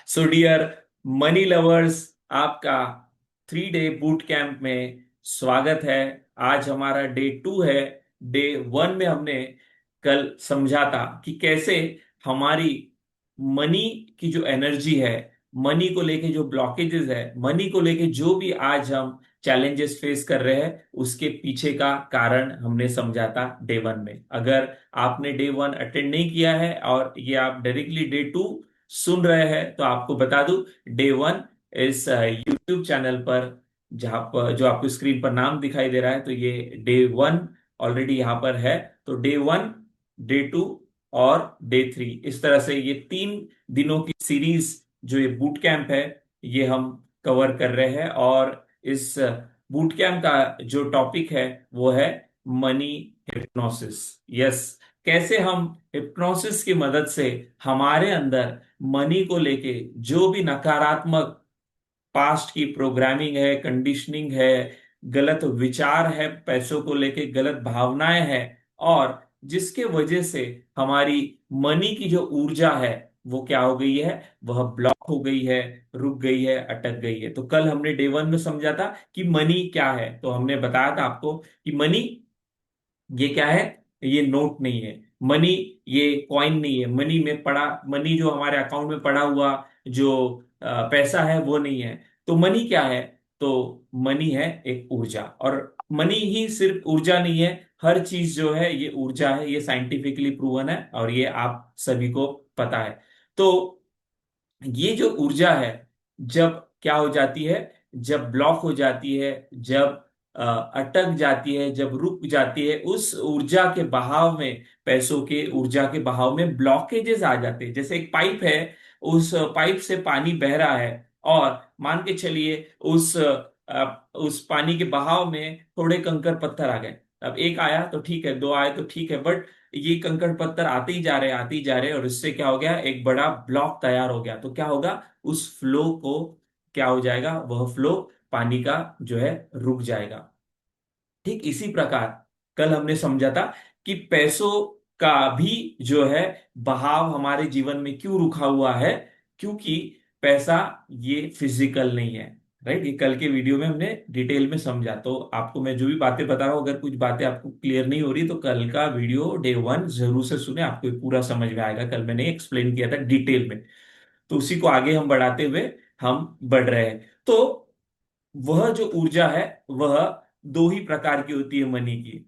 So dear money lovers, आपका 3 day boot camp में स्वागत है। आज हमारा डे 2 है। डे 1 में हमने कल समझा था कि कैसे हमारी मनी की जो एनर्जी है, मनी को लेके जो ब्लॉकेजेस है, मनी को लेके जो भी आज हम चैलेंजेस फेस कर रहे हैं, उसके पीछे का कारण हमने समझा था डे 1 में। अगर आपने डे 1 अटेंड नहीं किया है और ये आप डायरेक्टली डे 2 सुन रहे हैं, तो आपको बता दूं, डे 1 इस यूट्यूब चैनल पर, जहां पर जो आपको स्क्रीन पर नाम दिखाई दे रहा है, तो ये डे 1 ऑलरेडी यहां पर है। तो डे 1, डे 2 और डे 3, इस तरह से ये 3 दिनों की सीरीज जो ये बूट कैंप है, ये हम कवर कर रहे हैं। और इस बूट कैंप का जो टॉपिक है वो है मनी हिप्नोसिस। यस, कैसे हम हिप्नोसिस की मदद से हमारे अंदर मनी को लेके जो भी नकारात्मक पास्ट की प्रोग्रामिंग है, कंडीशनिंग है, गलत विचार है, पैसों को लेके गलत भावनाएं हैं, और जिसके वजह से हमारी मनी की जो ऊर्जा है वो क्या हो गई है, वह ब्लॉक हो गई है, रुक गई है, अटक गई है। तो कल हमने डे 1 में समझा था कि मनी क्या है। तो हमने बताया था आपको कि मनी ये क्या है, ये नोट नहीं है। मनी ये कॉइन नहीं है। मनी में पड़ा, मनी जो हमारे अकाउंट में पड़ा हुआ जो पैसा है वो नहीं है। तो मनी क्या है? तो मनी है एक ऊर्जा। और मनी ही सिर्फ ऊर्जा नहीं है, हर चीज जो है ये ऊर्जा है। ये साइंटिफिकली प्रूवन है और ये आप सभी को पता है। तो ये जो ऊर्जा है, जब क्या हो जाती है, जब ब्लॉक हो जाती है, जब अटक जाती है, जब रुक जाती है, उस ऊर्जा के बहाव में, पैसों के ऊर्जा के बहाव में ब्लॉकेजेस आ जाते हैं। जैसे एक पाइप है, उस पाइप से पानी बह रहा है, और मान के चलिए उस पानी के बहाव में थोड़े कंकर पत्थर आ गए। अब एक आया तो ठीक है, दो आए तो ठीक है, बट ये कंकड़ पत्थर आते ही जा रहे, आते ही जा रहे, और इससे क्या हो गया, एक बड़ा ब्लॉक तैयार हो गया। तो क्या होगा, उस फ्लो को, क्या हो जाएगा, वह फ्लो पानी का जो है रुक जाएगा। ठीक इसी प्रकार कल हमने समझा था कि पैसों का भी जो है बहाव हमारे जीवन में क्यों रुका हुआ है, क्योंकि पैसा ये फिजिकल नहीं है। राइट, ये कल के वीडियो में हमने डिटेल में समझा। तो आपको मैं जो भी बातें बता रहा हूं, अगर कुछ बातें आपको क्लियर नहीं हो रही, तो कल का वीडियो डे 1 जरूर से सुने, आपको ये पूरा समझ में आएगा। कल मैंने एक्सप्लेन किया था डिटेल में। तो उसी को आगे हम बढ़ाते हुए हम बढ़ रहे हैं। तो वह जो ऊर्जा है, वह दो ही प्रकार की होती है मनी की।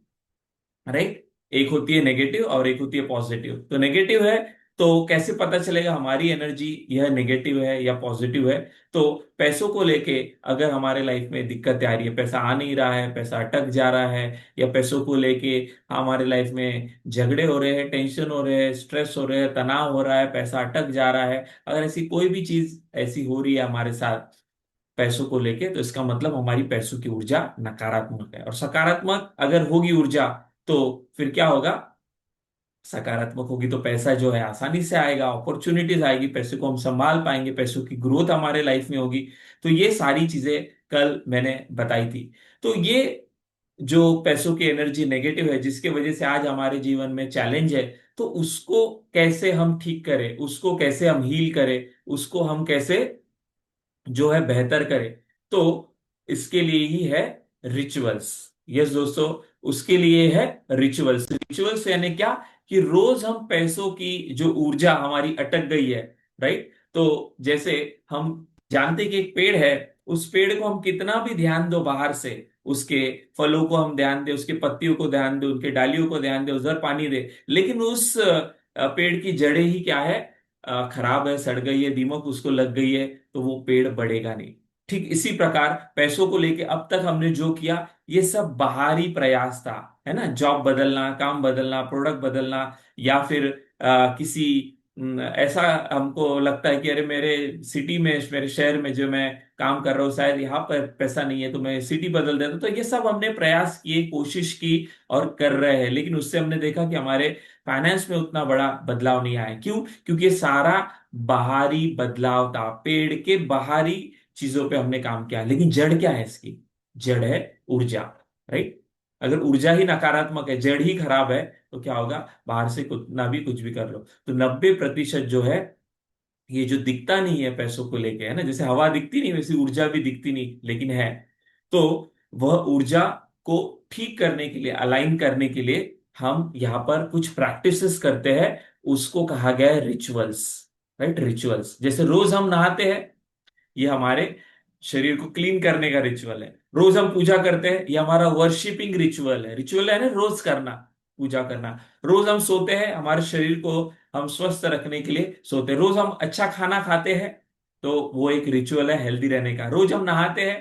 राइट, एक होती है नेगेटिव और एक होती है पॉजिटिव। तो नेगेटिव है, तो कैसे पता चलेगा हमारी एनर्जी यह नेगेटिव है या पॉजिटिव है? तो पैसों को लेके अगर हमारे लाइफ में दिक्कत आ रही है, पैसा आ नहीं रहा है, पैसा अटक जा रहा है, या पैसों को लेके हमारे लाइफ में झगड़े हो रहे हैं, टेंशन हो रहे हैं, स्ट्रेस हो रहे हैं, तनाव हो रहा है, पैसा अटक जा रहा है, अगर ऐसी कोई भी चीज ऐसी हो रही है हमारे साथ पैसों को लेके, तो इसका मतलब हमारी पैसों की ऊर्जा नकारात्मक है। और सकारात्मक अगर होगी ऊर्जा, तो फिर क्या होगा, सकारात्मक होगी तो पैसा जो है आसानी से आएगा, अपॉर्चुनिटीज आएगी, पैसे को हम संभाल पाएंगे, पैसों की ग्रोथ हमारे लाइफ में होगी। तो ये सारी चीजें कल मैंने बताई थी। तो ये जो पैसों की एनर्जी नेगेटिव है, जिसके वजह से आज हमारे जीवन में चैलेंज है, तो उसको कैसे हम ठीक करें, उसको कैसे हम हील करें, उसको हम कैसे जो है बेहतर करे, तो इसके लिए ही है रिचुअल्स। यस दोस्तों, उसके लिए है रिचुअल्स। रिचुअल्स यानी क्या, कि रोज हम पैसों की जो ऊर्जा हमारी अटक गई है, राइट, तो जैसे हम जानते कि एक पेड़ है, उस पेड़ को हम कितना भी ध्यान दो बाहर से, उसके फलों को हम ध्यान दे, उसके पत्तियों को ध्यान दे, उनके डालियों को ध्यान दे, उधर पानी दे, लेकिन उस पेड़ की जड़ें ही क्या है, खराब है, सड़ गई है, दीमक उसको लग गई है, तो वो पेड़ बढ़ेगा नहीं। ठीक इसी प्रकार पैसों को लेके अब तक हमने जो किया, ये सब बाहरी प्रयास था, है ना। जॉब बदलना, काम बदलना, प्रोडक्ट बदलना, या फिर किसी ऐसा हमको लगता है कि अरे मेरे सिटी में, मेरे शहर में जो मैं काम कर रहा हूँ, शायद यहाँ पर पैसा नहीं है, तो मैं सिटी बदल देता हूँ। तो ये सब हमने प्रयास किए, कोशिश की और कर रहे हैं, लेकिन उससे हमने देखा कि हमारे फाइनेंस में उतना बड़ा बदलाव नहीं आया। क्यों? क्योंकि ये सारा बाहरी बदलाव था, पेड़ के बाहरी चीजों पे हमने काम किया। लेकिन जड़ क्या है इसकी? जड़ है ऊर्जा। राइट, अगर ऊर्जा ही नकारात्मक है, जड़ ही खराब है, तो क्या होगा, बाहर से कितना भी कुछ भी कर लो। तो 90% जो है ये जो दिखता नहीं है पैसों को लेके, है ना, जैसे हवा दिखती नहीं वैसी ऊर्जा भी दिखती नहीं लेकिन है। तो वह ऊर्जा को ठीक करने के लिए, अलाइन करने के लिए हम यहाँ पर कुछ प्रैक्टिसेस करते हैं। उसको कहा गया है रिचुअल्स। राइट, रिचुअल्स जैसे रोज हम नहाते हैं, ये हमारे शरीर को क्लीन करने का रिचुअल है। रोज हम पूजा करते हैं, ये हमारा वर्शिपिंग रिचुअल है। रिचुअल है ना, रोज करना, पूजा करना। रोज हम सोते हैं, हमारे शरीर को हम स्वस्थ रखने के लिए सोते हैं। रोज हम अच्छा खाना खाते हैं, तो वो एक रिचुअल है हेल्दी रहने का। रोज हम नहाते हैं,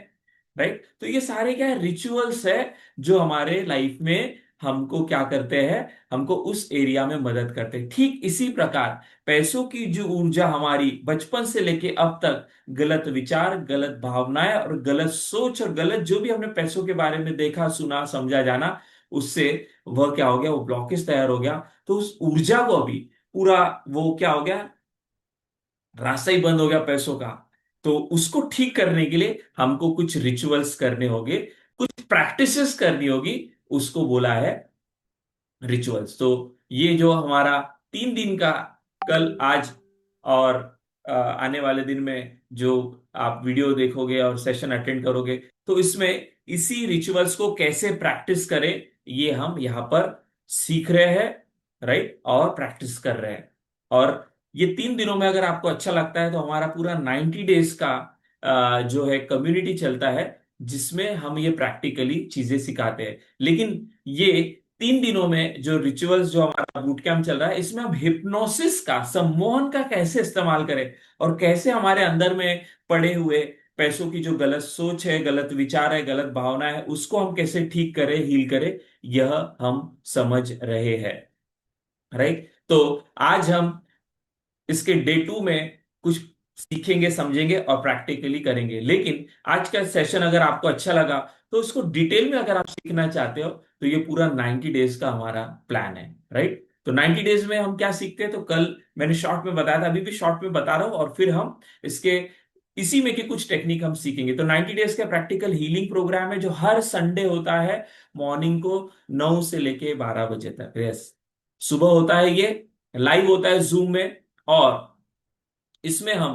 राइट। तो ये सारे क्या है, रिचुअल्स है जो हमारे लाइफ में हमको क्या करते हैं, हमको उस एरिया में मदद करते हैं। ठीक इसी प्रकार पैसों की जो ऊर्जा हमारी बचपन से लेके अब तक, गलत विचार, गलत भावनाएं और गलत सोच और गलत जो भी हमने पैसों के बारे में देखा, सुना, समझा, जाना, उससे वह क्या हो गया, वो ब्लॉकेज तैयार हो गया। तो उस ऊर्जा को अभी पूरा, वो क्या हो गया, रास्ता ही बंद हो गया पैसों का। तो उसको ठीक करने के लिए हमको कुछ रिचुअल्स करने होंगे, कुछ प्रैक्टिसेस करनी होगी। उसको बोला है रिचुअल्स। तो ये जो हमारा 3 दिन का, कल, आज और आने वाले दिन में जो आप वीडियो देखोगे और सेशन अटेंड करोगे, तो इसमें इसी रिचुअल्स को कैसे प्रैक्टिस करें, ये हम यहाँ पर सीख रहे हैं, राइट, और प्रैक्टिस कर रहे हैं। और ये 3 दिनों में अगर आपको अच्छा लगता है तो हमारा पूरा 90 डेज का जो है कम्युनिटी चलता है, जिसमें हम ये प्रैक्टिकली चीजें सिखाते हैं। लेकिन ये 3 दिनों में जो रिचुअल्स, जो हमारा बूट कैंप चल रहा है, इसमें हम हिप्नोसिस का, सम्मोहन का कैसे इस्तेमाल करें, और कैसे हमारे अंदर में पड़े हुए पैसों की जो गलत सोच है, गलत विचार है, गलत भावना है, उसको हम कैसे ठीक करें, हील करें, यह हम समझ रहे हैं, राइट। तो आज हम इसके डे 2 में कुछ सीखेंगे, समझेंगे और प्रैक्टिकली करेंगे। लेकिन आज का सेशन अगर आपको अच्छा लगा, तो उसको डिटेल में अगर आप सीखना चाहते हो, तो ये पूरा 90 डेज का हमारा प्लान है, राइट। तो 90 डेज में हम क्या सीखते हैं, तो कल मैंने शॉर्ट में बताया था, अभी भी शॉर्ट में बता रहा हूं, और फिर हम इसके इसी में की कुछ टेक्निक हम सीखेंगे। तो 90 डेज का प्रैक्टिकल हीलिंग प्रोग्राम है, जो हर संडे होता है मॉर्निंग को 9 से लेके 12 बजे तक। यस, सुबह होता है, ये लाइव होता है जूम में। और इसमें हम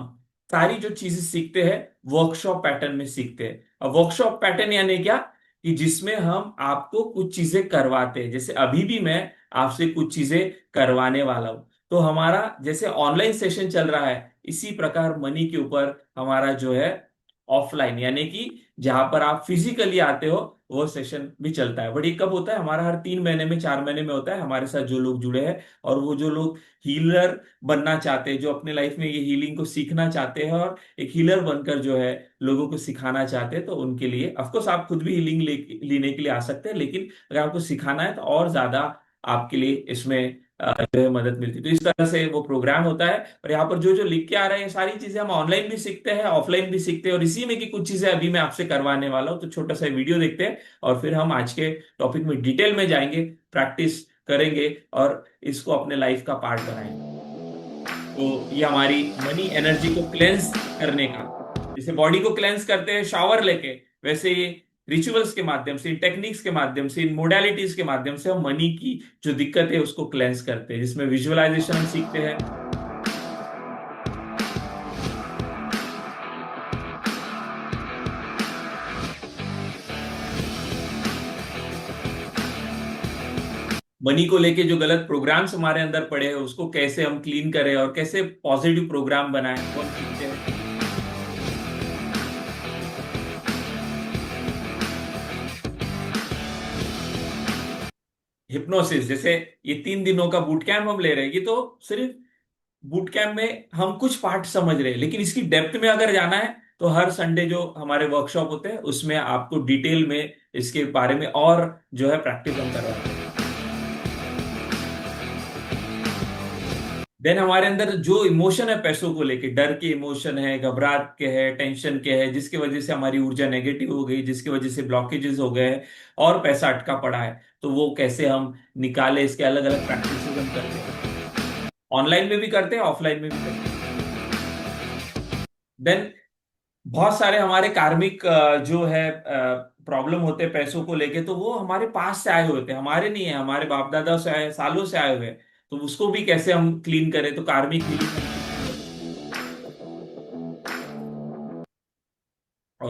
सारी जो चीजें सीखते हैं, वर्कशॉप पैटर्न में सीखते हैं। अब वर्कशॉप पैटर्न यानी क्या, कि जिसमें हम आपको कुछ चीजें करवाते हैं। जैसे अभी भी मैं आपसे कुछ चीजें करवाने वाला हूं। तो हमारा जैसे ऑनलाइन सेशन चल रहा है, इसी प्रकार मनी के ऊपर हमारा जो है ऑफलाइन, यानी कि जहां पर आप फिजिकली आते हो, वो सेशन भी चलता है। बट ये कब होता है, हमारा हर 3 महीने में, 4 महीने में होता है। हमारे साथ जो लोग जुड़े हैं, और वो जो लोग हीलर बनना चाहते हैं, जो अपने लाइफ में ये हीलिंग को सीखना चाहते हैं, और एक हीलर बनकर जो है लोगों को सिखाना चाहते हैं, तो उनके लिए ऑफकोर्स आप खुद भी हीलिंग लेने के लिए आ सकते हैं। लेकिन अगर आपको सिखाना है, तो और ज्यादा आपके लिए इसमें जो है मदद मिलती है। तो इस तरह से वो प्रोग्राम होता है। और यहाँ पर जो जो लिख के आ रहे हैं, ये सारी चीजें हम ऑनलाइन भी सीखते हैं, ऑफलाइन भी सीखते हैं। और इसी में की कुछ चीजें अभी मैं आपसे करवाने वाला हूँ। तो छोटा सा वीडियो देखते हैं, और फिर हम आज के टॉपिक में डिटेल में जाएंगे, प्रैक्टिस करेंगे, और इसको अपने लाइफ का पार्ट बनाएंगे। तो ये हमारी मनी एनर्जी को क्लेंस करने का, जैसे बॉडी को क्लेंस करते हैं शावर लेके, वैसे ये रिचुअल्स के माध्यम से, इन टेक्निक्स के माध्यम से, इन मोडालिटीज के माध्यम से हम मनी की जो दिक्कत है उसको क्लेंस करते हैं। जिसमें विजुअलाइजेशन हम सीखते हैं, मनी को लेके जो गलत प्रोग्राम्स हमारे अंदर पड़े हैं, उसको कैसे हम क्लीन करें और कैसे पॉजिटिव प्रोग्राम बनाएं, वो हम सीखते हैं। हिप्नोसिस, जैसे ये 3 दिनों का बूट कैंप हम ले रहे हैं, ये तो सिर्फ बूट कैंप में हम कुछ पार्ट समझ रहे हैं। लेकिन इसकी डेप्थ में अगर जाना है, तो हर संडे जो हमारे वर्कशॉप होते हैं, उसमें आपको डिटेल में इसके बारे में और जो है प्रैक्टिस हम करवाते हैं। देन हमारे अंदर जो इमोशन है पैसों को लेके, डर के इमोशन है, घबराहट के है, टेंशन के है, जिसकी वजह से हमारी ऊर्जा नेगेटिव हो गई, जिसकी वजह से ब्लॉकेजेस हो गए हैं, और पैसा अटका पड़ा है, तो वो कैसे हम निकाले, इसके अलग अलग प्रैक्टिस हम करते हैं। ऑनलाइन में भी करते हैं, ऑफलाइन में भी करते हैं। देन बहुत सारे हमारे कार्मिक जो है प्रॉब्लम होते हैं पैसों को लेके, तो वो हमारे पास से आए हुए थे, हमारे नहीं है, हमारे बाप दादा से आए, सालों से आए हुए हैं। तो उसको भी कैसे हम क्लीन करें, तो कार्मिक हीलिंग हम सीखेंगे।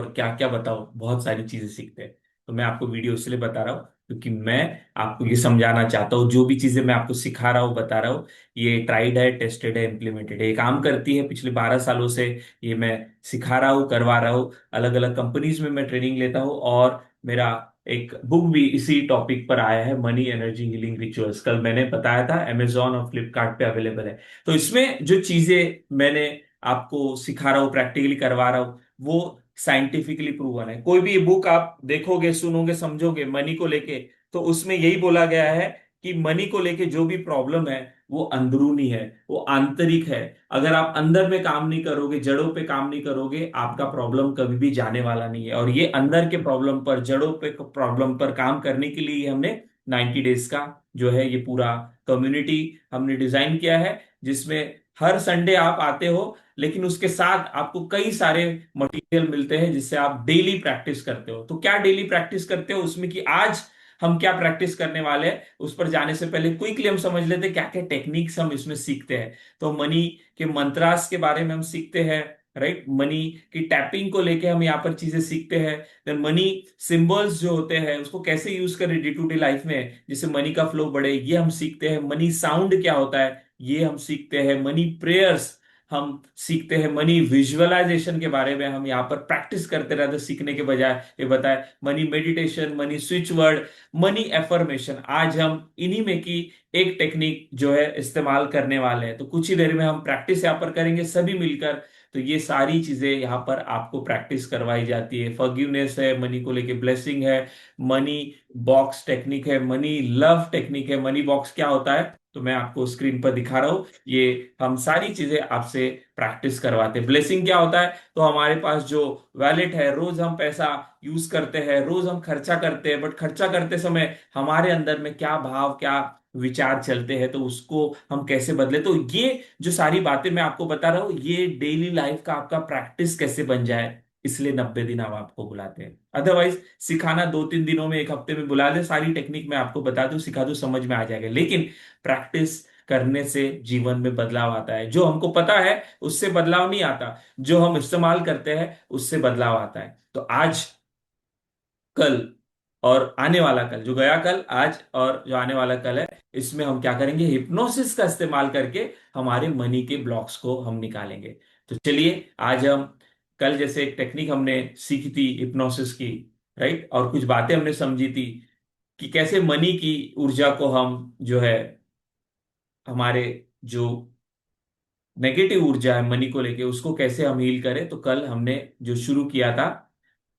और क्या क्या बताओ, बहुत सारी चीजें सीखते हैं। तो मैं आपको वीडियो इसलिए बता रहा हूँ क्योंकि मैं आपको ये समझाना चाहता हूँ, जो भी चीजें मैं आपको सिखा रहा हूँ, बता रहा हूँ, ये ट्राइड है, टेस्टेड है, इम्प्लीमेंटेड है, ये काम करती है पिछले 12 सालों से। ये मैं सिखा रहा हूँ, करवा रहा हूँ, अलग अलग कंपनीज में मैं ट्रेनिंग लेता हूँ। और मेरा एक बुक भी इसी टॉपिक पर आया है, मनी एनर्जी हीलिंग रिचुअल्स, कल मैंने बताया था, अमेजोन और फ्लिपकार्ट पे अवेलेबल है। तो इसमें जो चीजें मैंने आपको सिखा रहा हूँ, प्रैक्टिकली करवा रहा हूँ, वो साइंटिफिकली प्रूवन है। कोई भी बुक आप देखोगे, सुनोगे, समझोगे मनी को लेके, तो उसमें यही बोला गया है कि मनी को लेके जो भी प्रॉब्लम है वो अंदरूनी है, वो आंतरिक है। अगर आप अंदर में काम नहीं करोगे, जड़ों पे काम नहीं करोगे, आपका प्रॉब्लम कभी भी जाने वाला नहीं है। और ये अंदर के प्रॉब्लम पर, जड़ों पे प्रॉब्लम पर काम करने के लिए हमने 90 डेज का जो है ये पूरा कम्युनिटी हमने डिजाइन किया है, जिसमें हर संडे आप आते हो, लेकिन उसके साथ आपको कई सारे मटेरियल मिलते हैं जिससे आप डेली प्रैक्टिस करते हो। तो क्या डेली प्रैक्टिस करते हो उसमें, कि आज हम क्या प्रैक्टिस करने वाले हैं, उस पर जाने से पहले क्विकली हम समझ लेते हैं क्या क्या टेक्निक्स हम इसमें सीखते हैं। तो मनी के मंत्रास के बारे में हम सीखते हैं, राइट। मनी की टैपिंग को लेके हम यहाँ पर चीजें सीखते हैं। देन मनी सिंबल्स जो होते हैं उसको कैसे यूज करें डे टू डे लाइफ में, जिससे मनी का फ्लो बढ़े, ये हम सीखते हैं। मनी साउंड क्या होता है ये हम सीखते हैं। मनी प्रेयर्स हम सीखते हैं। मनी विजुअलाइजेशन के बारे में हम यहाँ पर प्रैक्टिस करते रहते, सीखने के बजाय। ये बताए money meditation, money switch word, money affirmation, आज हम इन्हीं में की एक टेक्निक जो है इस्तेमाल करने वाले हैं। तो कुछ ही देर में हम प्रैक्टिस यहाँ पर करेंगे सभी मिलकर। तो ये सारी चीजें यहाँ पर आपको प्रैक्टिस करवाई जाती है। फॉरगिवनेस है, मनी को लेके ब्लेसिंग है, मनी बॉक्स टेक्निक है, मनी लव टेक्निक है। मनी बॉक्स क्या होता है तो मैं आपको स्क्रीन पर दिखा रहा हूं, ये हम सारी चीजें आपसे प्रैक्टिस करवाते हैं। ब्लेसिंग क्या होता है तो हमारे पास जो वैलेट है, रोज हम पैसा यूज करते हैं, रोज हम खर्चा करते हैं, बट खर्चा करते समय हमारे अंदर में क्या भाव, क्या विचार चलते हैं, तो उसको हम कैसे बदले। तो ये जो सारी बातें मैं आपको बता रहा हूँ, ये डेली लाइफ का आपका प्रैक्टिस कैसे बन जाए, इसलिए 90 दिन हम आपको बुलाते हैं। अदरवाइज सिखाना 2-3 दिनों में, एक हफ्ते में बुला ले, सारी टेक्निक मैं आपको बता दूं, सिखा दूं, समझ में आ जाएगा। लेकिन प्रैक्टिस करने से जीवन में बदलाव आता है। जो हमको पता है उससे बदलाव नहीं आता, जो हम इस्तेमाल करते हैं उससे बदलाव आता है। तो आज, कल और आने वाला कल, जो गया कल, आज और जो आने वाला कल है, इसमें हम क्या करेंगे, हिप्नोसिस का इस्तेमाल करके हमारे मनी के ब्लॉक्स को हम निकालेंगे। तो चलिए, आज हम, कल जैसे एक टेक्निक हमने सीखी थी हिप्नोसिस की, राइट, और कुछ बातें हमने समझी थी कि कैसे मनी की ऊर्जा को हम जो है, हमारे जो नेगेटिव ऊर्जा है मनी को लेके, उसको कैसे हम हील करें। तो कल हमने जो शुरू किया था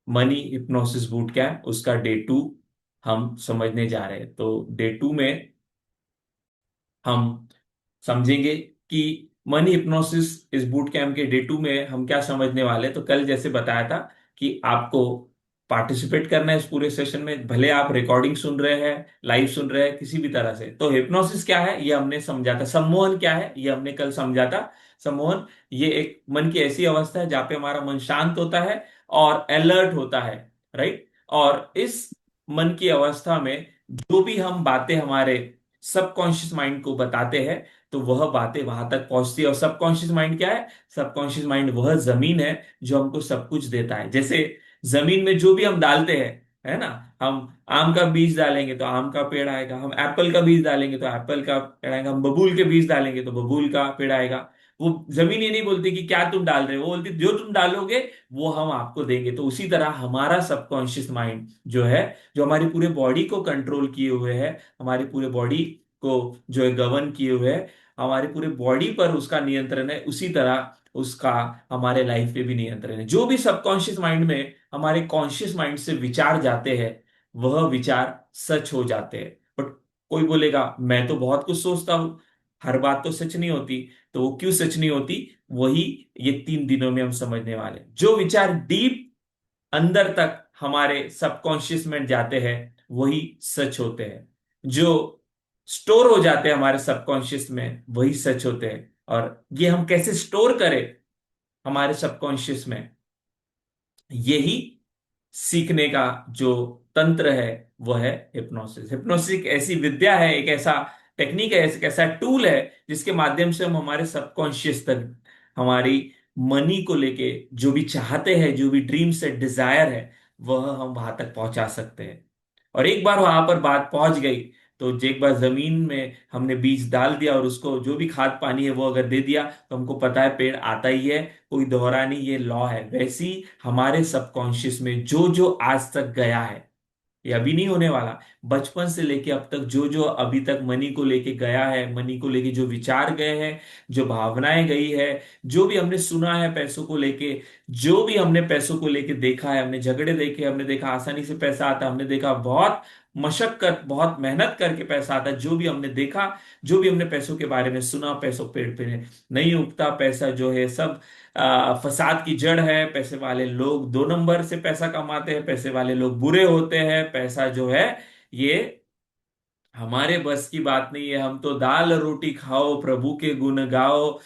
मनी हिप्नोसिस बूट कैंप, उसका डे 2 हम समझने जा रहे हैं। तो डे 2 में हम समझेंगे कि मनी हिप्नोसिस इस बूट कैंप के डे 2 में हम क्या समझने वाले हैं। तो कल जैसे बताया था कि आपको पार्टिसिपेट करना है इस पूरे सेशन में, भले आप रिकॉर्डिंग सुन रहे हैं, लाइव सुन रहे हैं, किसी भी तरह से। तो हिप्नोसिस क्या है ये हमने समझा था, सम्मोहन क्या है ये हमने कल समझा था। सम्मोहन ये एक मन की ऐसी अवस्था है जहां पे हमारा मन शांत होता है और अलर्ट होता है, राइट। और इस मन की अवस्था में जो भी हम बातें हमारे सबकॉन्शियस माइंड को बताते हैं, तो वह बातें वहां तक पहुंचती है। और सबकॉन्शियस माइंड क्या है, सबकॉन्शियस माइंड वह जमीन है जो हमको सब कुछ देता है। जैसे जमीन में जो भी हम डालते हैं, है ना, हम आम का बीज डालेंगे तो आम का पेड़ आएगा, हम एप्पल का बीज डालेंगे तो एप्पल का पेड़ आएगा, हम बबूल के बीज डालेंगे तो बबूल का पेड़ आएगा। वो जमीन ये नहीं बोलती कि क्या तुम डाल रहे हो, वो बोलती जो तुम डालोगे वो हम आपको देंगे। तो उसी तरह हमारा सबकॉन्शियस माइंड जो है, जो हमारी पूरे बॉडी को कंट्रोल किए हुए है, हमारी पूरे बॉडी को जो है गवर्न किए हुए है, हमारे पूरे बॉडी पर उसका नियंत्रण है, उसी तरह उसका हमारे लाइफ पे भी नियंत्रण है। जो भी सबकॉन्शियस माइंड में हमारे कॉन्शियस माइंड से विचार जाते हैं, वह विचार सच हो जाते हैं। बट कोई बोलेगा मैं तो बहुत कुछ सोचता हूं, हर बात तो सच नहीं होती। तो वो क्यों सच नहीं होती, वही ये 3 दिनों में हम समझने वाले हैं। जो विचार डीप अंदर तक हमारे सबकॉन्शियस में जाते हैं वही सच होते हैं। जो स्टोर हो जाते हैं हमारे सबकॉन्शियस में वही सच होते हैं। और ये हम कैसे स्टोर करें हमारे सबकॉन्शियस में, यही सीखने का जो तंत्र है वह है हिप्नोसिस। हिप्नोसिस एक ऐसी विद्या है, एक ऐसा टेक्निक है, एक ऐसा टूल है जिसके माध्यम से हम हमारे सबकॉन्शियस तक, हमारी मनी को लेके जो भी चाहते हैं, जो भी ड्रीम्स है, डिजायर है, वह हम वहां तक पहुंचा सकते हैं। और एक बार वहां पर बात पहुंच गई, तो एक बार जमीन में हमने बीज डाल दिया और उसको जो भी खाद पानी है वो अगर दे दिया, तो हमको पता है पेड़ आता ही है। कोई दोहरा नहीं, ये लॉ है। वैसी हमारे सबकॉन्शियस में जो जो आज तक गया है, ये अभी नहीं होने वाला। बचपन से लेके अब तक जो जो अभी तक मनी को लेके गया है, मनी को लेके जो विचार गए हैं, जो भावनाएं गई है, जो भी हमने सुना है पैसों को लेके, जो भी हमने पैसों को लेके देखा है, हमने झगड़े देखे, हमने देखा आसानी से पैसा आता, हमने देखा बहुत मशक्कत, बहुत मेहनत करके पैसा आता है, जो भी हमने देखा, जो भी हमने पैसों के बारे में सुना, पैसों पेड़ पे नहीं उगता, पैसा जो है सब फसाद की जड़ है। पैसे वाले लोग 2 नंबर से पैसा कमाते हैं, पैसे वाले लोग बुरे होते हैं। पैसा जो है ये हमारे बस की बात नहीं है। हम तो दाल रोटी खाओ, प्रभु के गुण गाओ,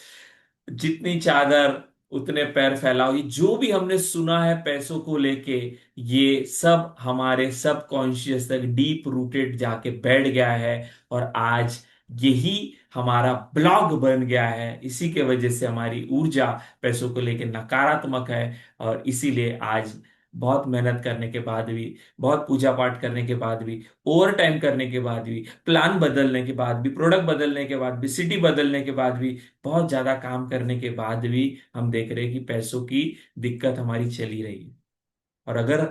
जितनी चादर उतने पैर फैलाओ, ये जो भी हमने सुना है पैसों को लेके, ये सब हमारे सब कॉन्शियस तक डीप रूटेड जाके बैठ गया है। और आज यही हमारा ब्लॉग बन गया है। इसी के वजह से हमारी ऊर्जा पैसों को लेके नकारात्मक है। और इसीलिए आज बहुत मेहनत करने के बाद भी, बहुत पूजा पाठ करने के बाद भी, ओवर टाइम करने के बाद भी, प्लान बदलने के बाद भी, प्रोडक्ट बदलने के बाद भी, सिटी बदलने के बाद भी, बहुत ज्यादा काम करने के बाद भी हम देख रहे हैं कि पैसों की दिक्कत हमारी चली रही है। और अगर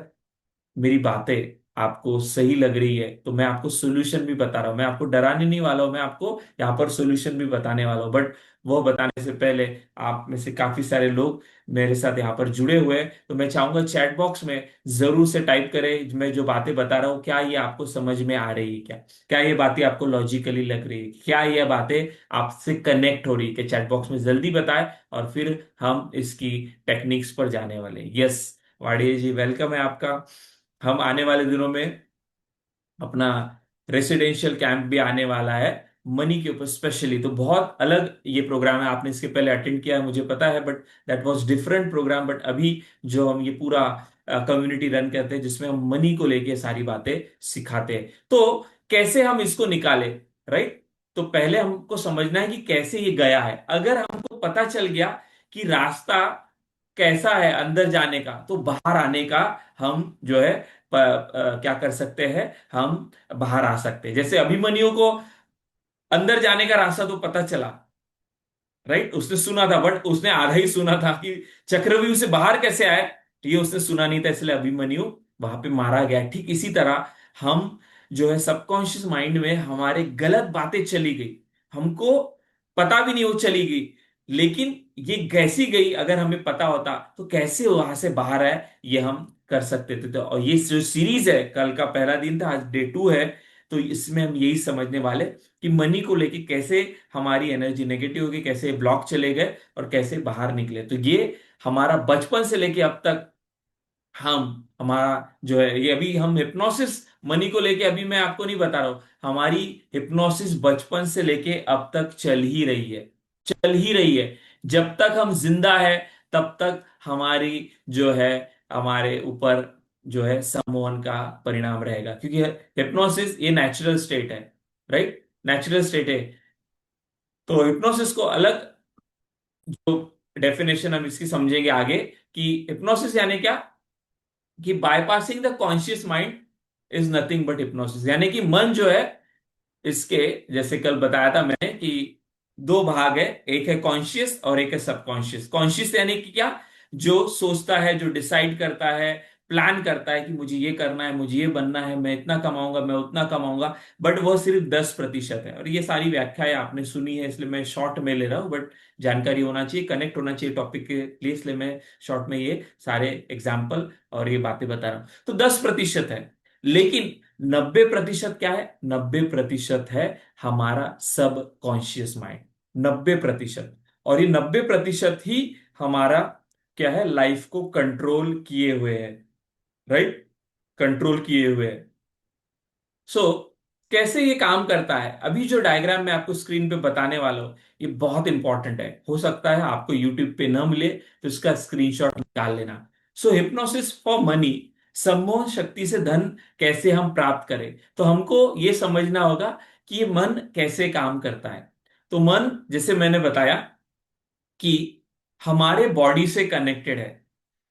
मेरी बातें आपको सही लग रही है, तो मैं आपको सोल्यूशन भी बता रहा हूं। मैं आपको डराने नहीं वाला हूं, मैं आपको यहाँ पर सोल्यूशन भी बताने वाला हूं। बट वो बताने से पहले, आप में से काफी सारे लोग मेरे साथ यहाँ पर जुड़े हुए हैं, तो मैं चाहूंगा चैट बॉक्स में जरूर से टाइप करें, मैं जो बातें बता रहा हूँ क्या ये आपको समझ में आ रही है, क्या क्या ये बातें आपको लॉजिकली लग रही है, क्या ये बातें आपसे कनेक्ट हो रही है, कि चैट बॉक्स में जल्दी बताएं। और फिर हम इसकी टेक्निक्स पर जाने वाले हैं। यस, वाडिया जी, वेलकम है आपका। हम आने वाले दिनों में अपना रेसिडेंशियल कैंप भी आने वाला है, मनी के ऊपर स्पेशली। तो बहुत अलग ये प्रोग्राम है, आपने इसके पहले अटेंड किया है मुझे पता है, but that was different program. But अभी जो हम ये पूरा कम्युनिटी रन करते हैं, जिसमें हम मनी को लेके सारी बातें सिखाते हैं, तो कैसे हम इसको निकाले, राइट? तो पहले हमको समझना है कि कैसे ये गया है। अगर हमको पता चल गया कि रास्ता कैसा है अंदर जाने का, तो बाहर आने का हम जो है क्या कर सकते हैं, हम बाहर आ सकते हैं। जैसे अभिमन्यु को अंदर जाने का रास्ता तो पता चला, राइट? उसने सुना था, बट उसने आधा ही सुना था कि चक्रव्यूह से बाहर कैसे आए, तो ये उसने सुना नहीं था, इसलिए अभिमन्यु वहां पे मारा गया। ठीक इसी तरह हम जो है सबकॉन्शियस माइंड में हमारे गलत बातें चली गई, हमको पता भी नहीं वो चली गई, लेकिन ये कैसी गई, अगर हमें पता होता तो कैसे वहां से बाहर आए, ये हम कर सकते थे। तो और ये जो सीरीज है, कल का पहला दिन था, आज डे 2 है, तो इसमें हम यही समझने वाले कि मनी को लेके कैसे हमारी एनर्जी नेगेटिव होगी, कैसे ब्लॉक चले गए और कैसे बाहर निकले। तो ये हमारा बचपन से लेके अब तक, हम हमारा जो है ये, अभी हम हिप्नोसिस मनी को लेके, अभी मैं आपको नहीं बता रहा हूं, हमारी हिप्नोसिस बचपन से लेके अब तक चल ही रही है, चल ही रही है। जब तक हम जिंदा है, तब तक हमारी जो है, हमारे ऊपर जो है सम्मोहन का परिणाम रहेगा, क्योंकि हिप्नोसिस ये नेचुरल स्टेट है, राइट? नेचुरल स्टेट है। तो हिप्नोसिस को अलग, जो डेफिनेशन हम इसकी समझेंगे आगे, कि हिप्नोसिस यानी क्या, कि bypassing the conscious mind is nothing but hypnosis. यानी कि मन जो है, इसके जैसे कल बताया था मैंने कि 2 भाग है, एक है कॉन्शियस और एक है सबकॉन्शियस। कॉन्शियस यानी कि क्या, जो सोचता है, जो डिसाइड करता है, प्लान करता है कि मुझे ये करना है, मुझे ये बनना है, मैं इतना कमाऊंगा, मैं उतना कमाऊंगा। बट वह सिर्फ 10% है। और ये सारी व्याख्याएं आपने सुनी है, इसलिए मैं शॉर्ट में ले रहा हूं, बट जानकारी होना चाहिए, कनेक्ट होना चाहिए टॉपिक के लिए, इसलिए मैं शॉर्ट में ये सारे एग्जाम्पल और ये बातें बता रहा हूं। तो 10% है, लेकिन 90% क्या है? 90% है हमारा सब कॉन्शियस माइंड, 90%। और ये 90% ही हमारा क्या है, लाइफ को कंट्रोल किए हुए है, राइट? कंट्रोल किए हुए है। सो कैसे ये काम करता है, अभी जो डायग्राम मैं आपको स्क्रीन पे बताने वाला हूं, ये बहुत इंपॉर्टेंट है। हो सकता है आपको यूट्यूब पे न मिले, तो इसका स्क्रीनशॉट निकाल लेना। सो हिप्नोसिस फॉर मनी, सम्मोहन शक्ति से धन कैसे हम प्राप्त करें, तो हमको ये समझना होगा कि ये मन कैसे काम करता है। तो मन, जैसे मैंने बताया कि हमारे बॉडी से कनेक्टेड है।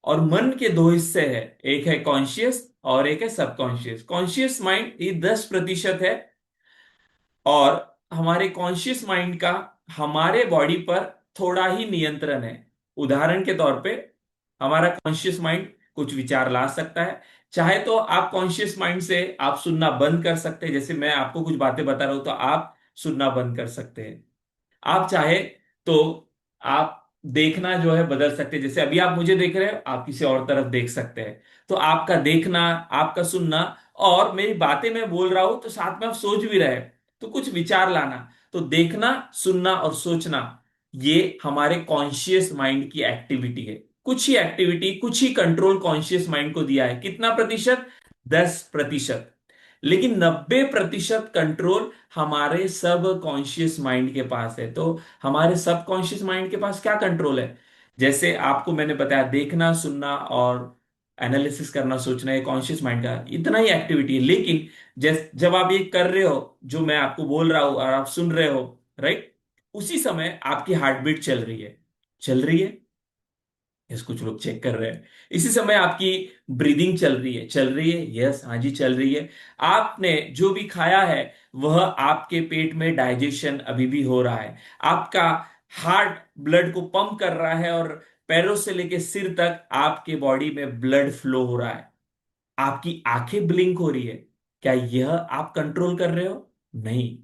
और मन के दो हिस्से हैं, एक है कॉन्शियस और एक है सबकॉन्शियस। कॉन्शियस माइंड ये 10% है, और हमारे कॉन्शियस माइंड का हमारे बॉडी पर थोड़ा ही नियंत्रण है। उदाहरण के तौर पे हमारा कॉन्शियस माइंड कुछ विचार ला सकता है। चाहे तो आप कॉन्शियस माइंड से आप सुनना बंद कर सकते हैं, जैसे मैं आपको कुछ बातें बता रहा हूं तो आप सुनना बंद कर सकते हैं। आप चाहे तो आप देखना जो है बदल सकते हैं, जैसे अभी आप मुझे देख रहे हो, आप किसी और तरफ देख सकते हैं। तो आपका देखना, आपका सुनना, और मेरी बातें मैं बोल रहा हूं तो साथ में आप सोच भी रहे, तो कुछ विचार लाना। तो देखना, सुनना और सोचना, ये हमारे कॉन्शियस माइंड की एक्टिविटी है। कुछ ही एक्टिविटी, कुछ ही कंट्रोल कॉन्शियस माइंड को दिया है। कितना प्रतिशत? 10%। लेकिन 90% कंट्रोल हमारे सब कॉन्शियस माइंड के पास है। तो हमारे सब कॉन्शियस माइंड के पास क्या कंट्रोल है? जैसे आपको मैंने बताया, देखना, सुनना और एनालिसिस करना, सोचना, ये कॉन्शियस माइंड का इतना ही एक्टिविटी है। लेकिन जब आप ये कर रहे हो, जो मैं आपको बोल रहा हूं और आप सुन रहे हो, राइट, उसी समय आपकी हार्ट बीट चल रही है। चल रही है, यस, कुछ लोग चेक कर रहे हैं। इसी समय आपकी ब्रीदिंग चल रही है। चल रही है, यस, हाँ जी, चल रही है। आपने जो भी खाया है वह आपके पेट में डाइजेशन अभी भी हो रहा है। आपका हार्ट ब्लड को पंप कर रहा है, और पैरों से लेके सिर तक आपके बॉडी में ब्लड फ्लो हो रहा है। आपकी आंखें ब्लिंक हो रही है। क्या यह आप कंट्रोल कर रहे हो? नहीं।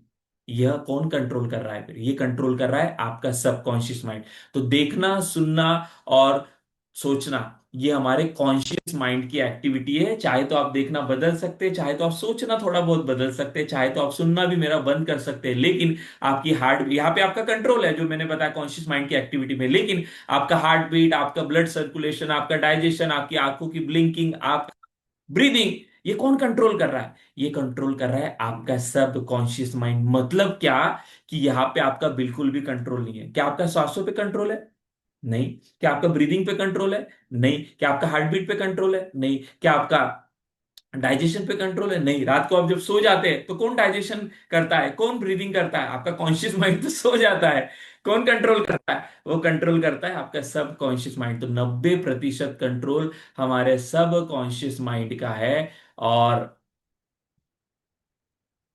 यह कौन कंट्रोल कर रहा है? फिर ये कंट्रोल कर रहा है आपका सबकॉन्शियस माइंड। तो देखना, सुनना और सोचना, ये हमारे कॉन्शियस माइंड की एक्टिविटी है। चाहे तो आप देखना बदल सकते हैं, चाहे तो आप सोचना थोड़ा बहुत बदल सकते हैं, चाहे तो आप सुनना भी मेरा बंद कर सकते हैं। लेकिन आपकी हार्ट, यहाँ पे आपका कंट्रोल है जो मैंने बताया कॉन्शियस माइंड की एक्टिविटी में। लेकिन आपका हार्ट बीट, आपका ब्लड सर्कुलेशन, आपका डाइजेशन, आपकी आंखों की ब्लिंकिंग, आप ब्रीदिंग, ये कौन कंट्रोल कर रहा है? ये कंट्रोल कर रहा है आपका सब कॉन्शियस माइंड। मतलब क्या? कि यहां पे आपका बिल्कुल भी कंट्रोल नहीं है। क्या आपका सांसों पे कंट्रोल है? नहीं। क्या आपका ब्रीदिंग पे कंट्रोल है? नहीं। क्या आपका हार्ट बीट पे कंट्रोल है? नहीं। क्या आपका डाइजेशन पे कंट्रोल है? नहीं। रात को आप जब सो जाते हैं तो कौन डाइजेशन करता है, कौन ब्रीदिंग करता है? आपका कॉन्शियस माइंड तो सो जाता है। कौन कंट्रोल करता है? वो कंट्रोल करता है आपका सब कॉन्शियस माइंड। तो 90% कंट्रोल हमारे सब कॉन्शियस माइंड का है। और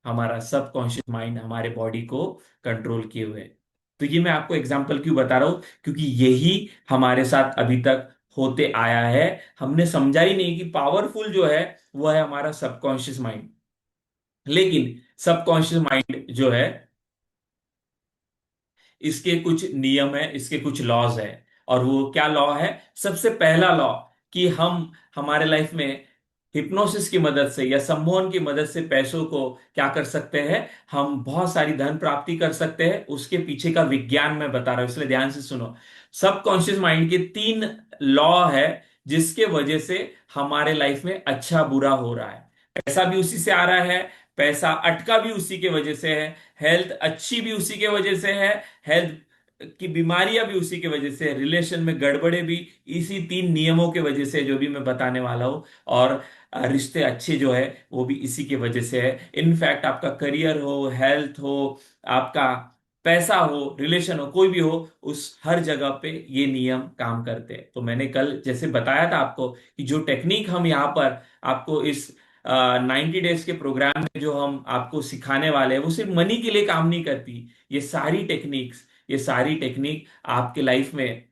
हमारा सब कॉन्शियस माइंड हमारे बॉडी को कंट्रोल किए हुए है। तो ये मैं आपको एग्जांपल क्यों बता रहा हूं? क्योंकि यही हमारे साथ अभी तक होते आया है। हमने समझा ही नहीं कि पावरफुल जो है वो है हमारा सबकॉन्शियस माइंड। लेकिन सबकॉन्शियस माइंड जो है, इसके कुछ नियम है, इसके कुछ लॉज है। और वो क्या लॉ है? सबसे पहला लॉ, कि हम हमारे लाइफ में हिप्नोसिस की मदद से या सम्मोहन की मदद से पैसों को क्या कर सकते हैं? हम बहुत सारी धन प्राप्ति कर सकते हैं। उसके पीछे का विज्ञान मैं बता रहा हूं, इसलिए ध्यान से सुनो। सबकॉन्शियस माइंड के 3 लॉ है जिसके वजह से हमारे लाइफ में अच्छा बुरा हो रहा है। पैसा भी उसी से आ रहा है, पैसा अटका भी उसी के वजह से है, हेल्थ अच्छी भी उसी के वजह से है, हेल्थ की बीमारियां भी उसी की वजह से है, रिलेशन में गड़बड़े भी इसी 3 नियमों के वजह से, जो भी मैं बताने वाला हूं। और रिश्ते अच्छे जो है वो भी इसी की वजह से है। इनफैक्ट आपका करियर हो, हेल्थ हो, आपका पैसा हो, रिलेशन हो, कोई भी हो, उस हर जगह पे ये नियम काम करते हैं। तो मैंने कल जैसे बताया था आपको कि जो टेक्निक हम यहाँ पर आपको इस 90 डेज के प्रोग्राम में जो हम आपको सिखाने वाले हैं, वो सिर्फ मनी के लिए काम नहीं करती। ये सारी टेक्निक आपके लाइफ में,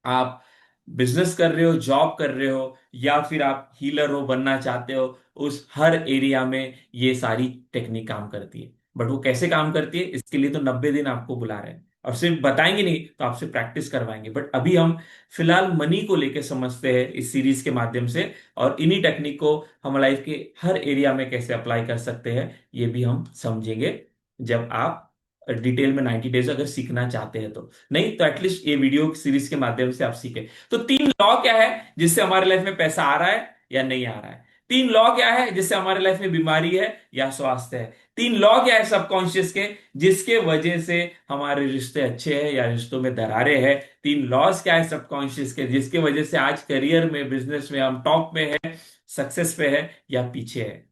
आप बिजनेस कर रहे हो, जॉब कर रहे हो, या फिर आप हीलर हो, बनना चाहते हो, उस हर एरिया में ये सारी टेक्निक काम करती है। बट वो कैसे काम करती है, इसके लिए तो 90 दिन आपको बुला रहे हैं, और सिर्फ बताएंगे नहीं तो आपसे प्रैक्टिस करवाएंगे। बट अभी हम फिलहाल मनी को लेके समझते हैं इस सीरीज के माध्यम से, और इन्हीं टेक्निक को हम लाइफ के हर एरिया में कैसे अप्लाई कर सकते हैं ये भी हम समझेंगे, जब आप डिटेल में 90 डेज अगर सीखना चाहते हैं तो। नहीं तो एटलीस्ट ये वीडियो सीरीज के माध्यम से आप सीखे। तो 3 लॉ क्या है जिससे हमारे लाइफ में पैसा आ रहा है या नहीं आ रहा है? 3 लॉ क्या है जिससे हमारे लाइफ में बीमारी है या स्वास्थ्य है? 3 लॉ क्या है सबकॉन्शियस के जिसके वजह से हमारे रिश्ते अच्छे हैं या रिश्तों में दरारें हैं? 3 लॉस क्या है सबकॉन्शियस के जिसके वजह से आज करियर में, बिजनेस में हम टॉप में है, सक्सेस पे है या पीछे है?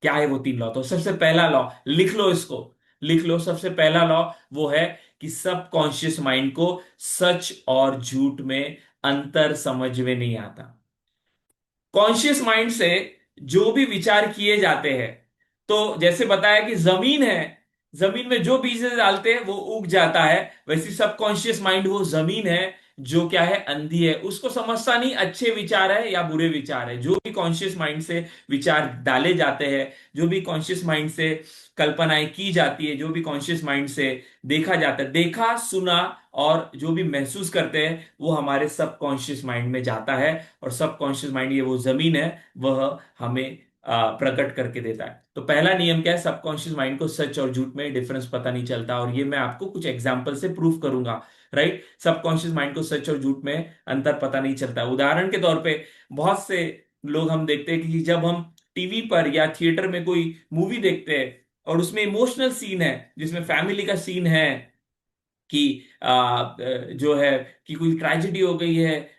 क्या है वो 3 लॉ? तो सबसे पहला लॉ, लिख लो इसको, लिख लो। सबसे पहला लॉ वो है कि सबकॉन्शियस माइंड को सच और झूठ में अंतर समझ में नहीं आता। कॉन्शियस माइंड से जो भी विचार किए जाते हैं, तो जैसे बताया कि जमीन है, जमीन में जो बीज डालते हैं वो उग जाता है। वैसे सबकॉन्शियस माइंड वो जमीन है जो क्या है, अंधी है, उसको समझता नहीं अच्छे विचार है या बुरे विचार है। जो भी कॉन्शियस माइंड से विचार डाले जाते हैं, जो भी कॉन्शियस माइंड से कल्पनाएं की जाती है, जो भी कॉन्शियस माइंड से देखा जाता है, देखा सुना और जो भी महसूस करते हैं, वो हमारे सबकॉन्शियस माइंड में जाता है। और सबकॉन्शियस माइंड ये वो जमीन है, वह हमें प्रकट करके देता है। तो पहला नियम क्या है, सबकॉन्शियस माइंड को सच और झूठ में डिफरेंस पता नहीं चलता, और ये मैं आपको कुछ एग्जांपल से प्रूफ करूंगा। राइट, सबकॉन्शियस माइंड को सच और झूठ में अंतर पता नहीं चलता। उदाहरण के तौर पे बहुत से लोग हम देखते हैं कि जब हम टीवी पर या थिएटर में कोई मूवी देखते हैं और उसमें इमोशनल सीन है, जिसमें फैमिली का सीन है, कि जो है कि कोई ट्रेजेडी हो गई है,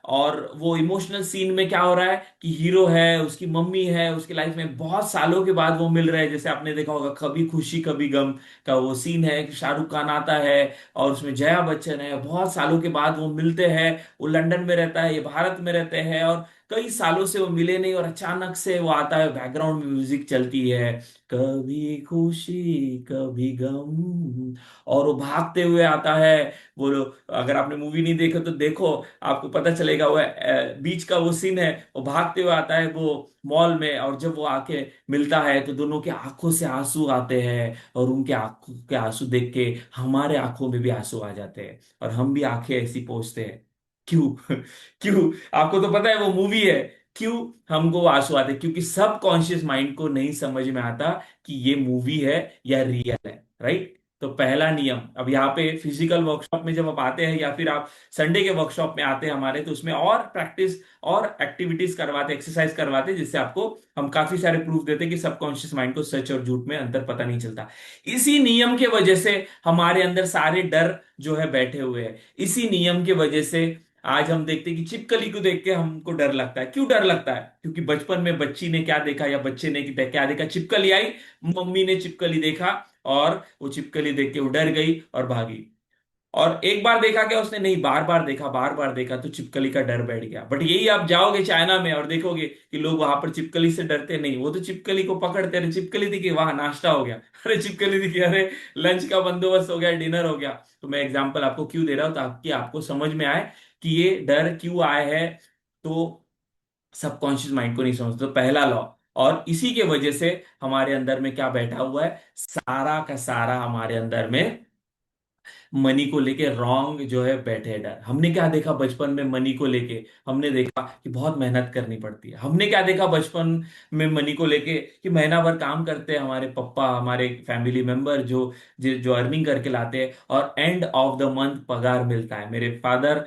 और वो इमोशनल सीन में क्या हो रहा है कि हीरो है, उसकी मम्मी है, उसकी लाइफ में बहुत सालों के बाद वो मिल रहे हैं। जैसे आपने देखा होगा कभी खुशी कभी गम का वो सीन है कि शाहरुख खान आता है और उसमें जया बच्चन है, बहुत सालों के बाद वो मिलते हैं। वो लंदन में रहता है, ये भारत में रहते हैं, और कई सालों से वो मिले नहीं, और अचानक से वो आता है, बैकग्राउंड में म्यूजिक चलती है, कभी खुशी कभी गम, और वो भागते हुए आता है। वो अगर आपने मूवी नहीं देखा तो देखो, आपको पता चलेगा। वो बीच का वो सीन है, वो भागते हुए आता है वो मॉल में, और जब वो आके मिलता है तो दोनों के आंखों से आंसू आते हैं, और उनके आंखों के आंसू देख के हमारे आंखों में भी आंसू आ जाते हैं, और हम भी आंखें ऐसी पोंछते हैं। क्यों? क्यों? आपको तो पता है वो मूवी है। क्यों हमको वो आंसू आते हैं? क्योंकि सब कॉन्शियस माइंड को नहीं समझ में आता कि ये मूवी है या रियल है। राइट, तो पहला नियम, अब यहाँ पे फिजिकल वर्कशॉप में जब आप आते हैं, या फिर आप संडे के वर्कशॉप में आते हैं हमारे, तो उसमें और प्रैक्टिस और एक्टिविटीज करवाते, एक्सरसाइज करवाते, जिससे आपको हम काफी सारे प्रूफ देते हैं कि सबकॉन्शियस माइंड को सच और झूठ में अंतर पता नहीं चलता। इसी नियम के वजह से हमारे अंदर सारे डर जो है बैठे हुए हैं। इसी नियम की वजह से आज हम देखते हैं कि छिपकली को देख के हमको डर लगता है। क्यों डर लगता है? क्योंकि बचपन में बच्ची ने क्या देखा या बच्चे ने क्या देखा, छिपकली आई, मम्मी ने छिपकली देखा, और वो छिपकली देख के वो डर गई और भागी। और एक बार देखा क्या उसने? नहीं, बार बार देखा, बार बार देखा, तो छिपकली का डर बैठ गया। बट यही आप जाओगे चाइना में और देखोगे कि लोग वहां पर छिपकली से डरते नहीं, वो तो छिपकली को पकड़ते, अरे छिपकली दिखी, वहां नाश्ता हो गया, अरे छिपकली दिखी, अरे लंच का बंदोबस्त हो गया, डिनर हो गया। तो मैं एग्जाम्पल आपको क्यों दे रहा हूं, ताकि आपको समझ में आए कि ये डर क्यों आए है। तो सबकॉन्शियस माइंड को नहीं समझते, तो पहला लॉ। और इसी के वजह से हमारे अंदर में क्या बैठा हुआ है, सारा का सारा हमारे अंदर में मनी को लेके रॉन्ग जो है बैठे हैं डर। हमने क्या देखा बचपन में मनी को लेके? हमने देखा कि बहुत मेहनत करनी पड़ती है। हमने क्या देखा बचपन में मनी को लेके? कि महीना भर काम करते हैं हमारे पापा, हमारे फैमिली मेंबर जो जो जो अर्निंग करके लाते हैं, और एंड ऑफ द मंथ पगार मिलता है। मेरे फादर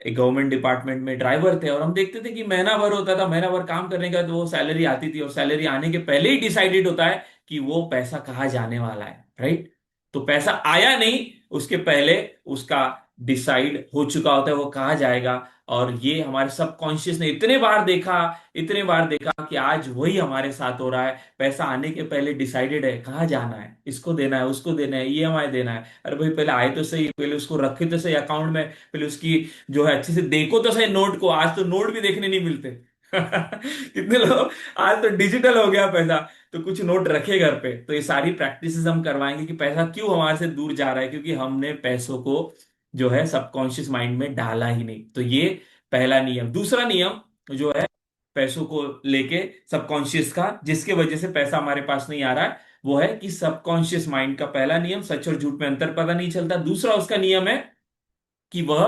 एक गवर्नमेंट डिपार्टमेंट में ड्राइवर थे, और हम देखते थे कि महीना भर होता था, महीना भर काम करने का तो वो सैलरी आती थी, और सैलरी आने के पहले ही डिसाइडेड होता है कि वो पैसा कहाँ जाने वाला है। राइट, तो पैसा आया नहीं, उसके पहले उसका डिसाइड हो चुका होता है वो कहाँ जाएगा। और ये हमारे सबकॉन्शियस ने इतने बार देखा, इतने बार देखा, कि आज वही हमारे साथ हो रहा है। पैसा आने के पहले डिसाइडेड है कहाँ जाना है, इसको देना है, उसको देना है, ईएमआई देना है। अरे भाई पहले आए तो सही, पहले उसको रखे तो सही अकाउंट में, पहले उसकी जो है अच्छे से देखो तो सही नोट को। आज तो नोट भी देखने नहीं मिलते। कितने लोग, आज तो डिजिटल हो गया पैसा, तो कुछ नोट रखे घर पे। तो ये सारी प्रैक्टिसेस हम करवाएंगे कि पैसा क्यों हमारे से दूर जा रहा है, क्योंकि हमने पैसों को जो है सबकॉन्शियस माइंड में डाला ही नहीं। तो ये पहला नियम। दूसरा नियम जो है पैसों को लेके सबकॉन्शियस का, जिसके वजह से पैसा हमारे पास नहीं आ रहा है, वो है कि सबकॉन्शियस माइंड का पहला नियम, सच और झूठ में अंतर पता नहीं चलता। दूसरा उसका नियम है कि वह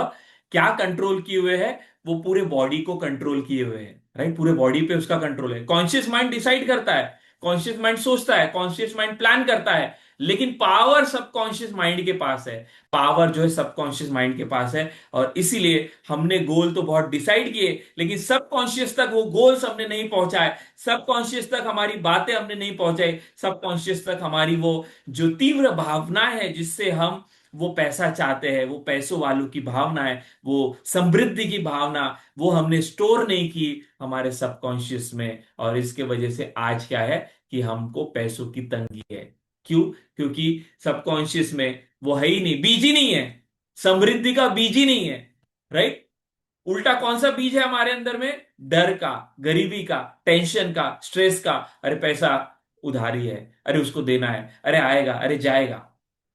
क्या कंट्रोल किए हुए है, वो पूरे बॉडी को कंट्रोल किए हुए है। राइट, पूरे बॉडी पे उसका कंट्रोल है। कॉन्शियस माइंड डिसाइड करता है, कॉन्शियस माइंड सोचता है, कॉन्शियस माइंड प्लान करता है, लेकिन पावर सबकॉन्शियस माइंड के पास है। पावर जो है सबकॉन्शियस माइंड के पास है। और इसीलिए हमने गोल तो बहुत डिसाइड किए, लेकिन सबकॉन्शियस तक वो गोल्स हमने नहीं पहुंचाए, सबकॉन्शियस तक हमारी बातें हमने नहीं पहुंचाई, सबकॉन्शियस तक हमारी वो जो तीव्र भावना है जिससे हम वो पैसा चाहते हैं, वो पैसों वालों की भावना है, वो समृद्धि की भावना, वो हमने स्टोर नहीं की हमारे सबकॉन्शियस में। और इसके वजह से आज क्या है कि हमको पैसों की तंगी है। क्यों? क्योंकि सबकॉन्शियस में वो है ही नहीं, बीज ही नहीं है, समृद्धि का बीज ही नहीं है। राइट। उल्टा कौन सा बीज है हमारे अंदर में? डर का, गरीबी का, टेंशन का, स्ट्रेस का। अरे पैसा उधारी है, अरे उसको देना है, अरे आएगा, अरे जाएगा।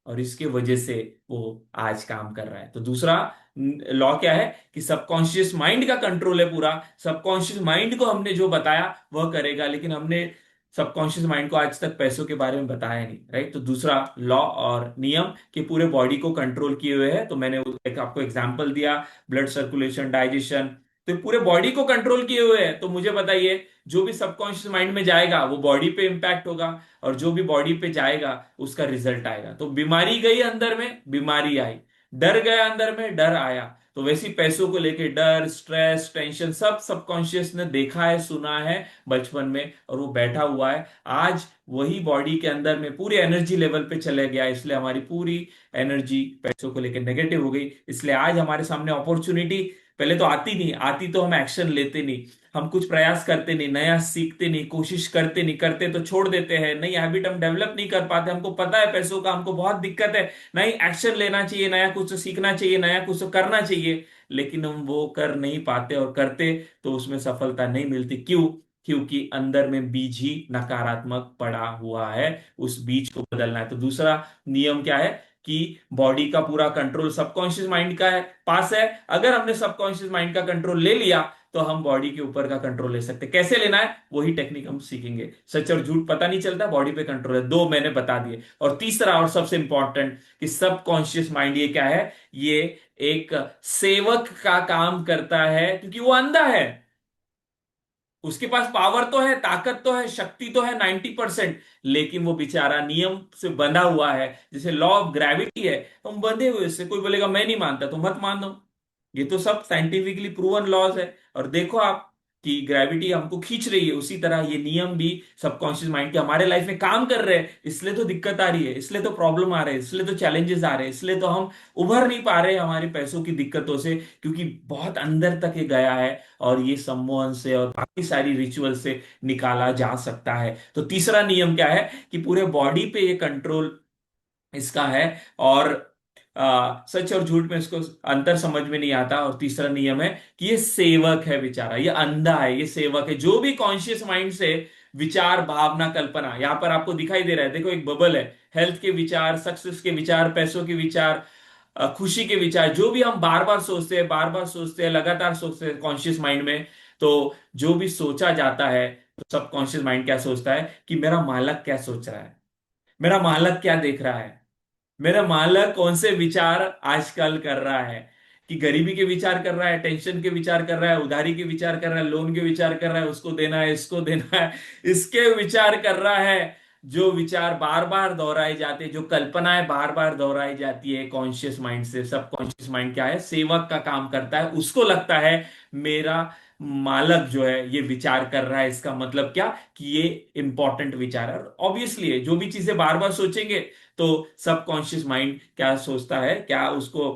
और इसके वजह से वो आज काम कर रहा है। तो दूसरा लॉ क्या है कि सबकॉन्शियस माइंड का कंट्रोल है पूरा। सबकॉन्शियस माइंड को हमने जो बताया वह करेगा, लेकिन हमने सबकॉन्शियस माइंड को आज तक पैसों के बारे में बताया नहीं। राइट। तो दूसरा लॉ और नियम कि पूरे बॉडी को कंट्रोल किए हुए है। तो मैंने एक आपको एग्जांपल दिया, ब्लड सर्कुलेशन, डाइजेशन। तो पूरे बॉडी को कंट्रोल किए हुए हैं। तो मुझे बताइए, जो भी सबकॉन्शियस माइंड में जाएगा वो बॉडी पे इंपैक्ट होगा, और जो भी बॉडी पे जाएगा उसका रिजल्ट आएगा। तो बीमारी गई अंदर में, बीमारी आई। डर गया अंदर में, डर आया। तो वैसी पैसों को लेके डर, स्ट्रेस, टेंशन सब सबकॉन्शियस ने देखा है, सुना है बचपन में, और वो बैठा हुआ है। आज वही बॉडी के अंदर में पूरी एनर्जी लेवल पे चले गया, इसलिए हमारी पूरी एनर्जी पैसों को लेकर नेगेटिव हो गई। इसलिए आज हमारे सामने अपॉर्चुनिटी पहले तो आती नहीं, आती तो हम एक्शन लेते नहीं, हम कुछ प्रयास करते नहीं, नया सीखते नहीं, कोशिश करते नहीं, करते तो छोड़ देते हैं, नई हैबिट हम डेवलप नहीं कर पाते। हमको पता है पैसों का हमको बहुत दिक्कत है, नई एक्शन लेना चाहिए, नया कुछ तो सीखना चाहिए, नया कुछ तो करना चाहिए, लेकिन हम वो कर नहीं पाते, और करते तो उसमें सफलता नहीं मिलती। क्यों? क्योंकि अंदर में बीज ही नकारात्मक पड़ा हुआ है, उस बीज को बदलना है। तो दूसरा नियम क्या है कि बॉडी का पूरा कंट्रोल सबकॉन्शियस माइंड का है, पास है। अगर हमने सबकॉन्शियस माइंड का कंट्रोल ले लिया तो हम बॉडी के ऊपर का कंट्रोल ले सकते हैं। कैसे लेना है वही टेक्निक हम सीखेंगे। सच और झूठ पता नहीं चलता, बॉडी पे कंट्रोल है। दो मैंने बता दिए। और तीसरा और सबसे इंपॉर्टेंट कि सबकॉन्शियस माइंड ये क्या है? ये एक सेवक का काम करता है, क्योंकि वो अंधा है। उसके पास पावर तो है, ताकत तो है, शक्ति तो है 90%, लेकिन वो बेचारा नियम से बंधा हुआ है। जैसे लॉ ऑफ ग्रेविटी है, हम बंधे हुए उससे। कोई बोलेगा मैं नहीं मानता, तो मत मान दो। ये तो सब साइंटिफिकली प्रूवन लॉज है। और देखो आप कि ग्रेविटी हमको खींच रही है, उसी तरह ये नियम भी सबकॉन्शियस माइंड के हमारे लाइफ में काम कर रहे हैं। इसलिए तो दिक्कत आ रही है, इसलिए तो प्रॉब्लम आ रहे हैं, इसलिए तो चैलेंजेस आ रहे हैं, इसलिए तो हम उभर नहीं पा रहे हमारे पैसों की दिक्कतों से, क्योंकि बहुत अंदर तक ये गया है। और ये सम्मोहन से और बाकी सारी रिचुअल से निकाला जा सकता है। तो तीसरा नियम क्या है कि पूरे बॉडी पे ये कंट्रोल इसका है। और सच और झूठ में इसको अंतर समझ में नहीं आता। और तीसरा नियम है कि ये सेवक है बेचारा, ये अंधा है, ये सेवक है। जो भी कॉन्शियस माइंड से विचार, भावना, कल्पना, यहां पर आपको दिखाई दे रहा है, देखो एक बबल है। हेल्थ के विचार, सक्सेस के विचार, पैसों के विचार, खुशी के विचार, जो भी हम बार बार सोचते हैं, बार बार सोचते हैं, लगातार सोचते हैं कॉन्शियस माइंड में। तो जो भी सोचा जाता है, तो सबकॉन्शियस माइंड क्या सोचता है कि मेरा मालक क्या सोच रहा है, मेरा मालक क्या देख रहा है, मेरा मालक कौन से विचार आजकल कर रहा है। कि गरीबी के विचार कर रहा है, टेंशन के विचार कर रहा है, उधारी के विचार कर रहा है, लोन के विचार कर रहा है, उसको देना है, इसको देना है, इसके विचार कर रहा है। जो विचार बार बार दोहराए जाते हैं, जो कल्पनाएं बार बार दोहराई जाती है कॉन्शियस माइंड से, सब कॉन्शियस माइंड क्या है? सेवक का काम करता है। उसको लगता है मेरा मालक जो है ये विचार कर रहा है, इसका मतलब क्या कि ये इंपॉर्टेंट विचार है। ऑब्वियसली जो भी चीजें बार बार सोचेंगे, तो सबकॉन्शियस माइंड क्या सोचता है, क्या उसको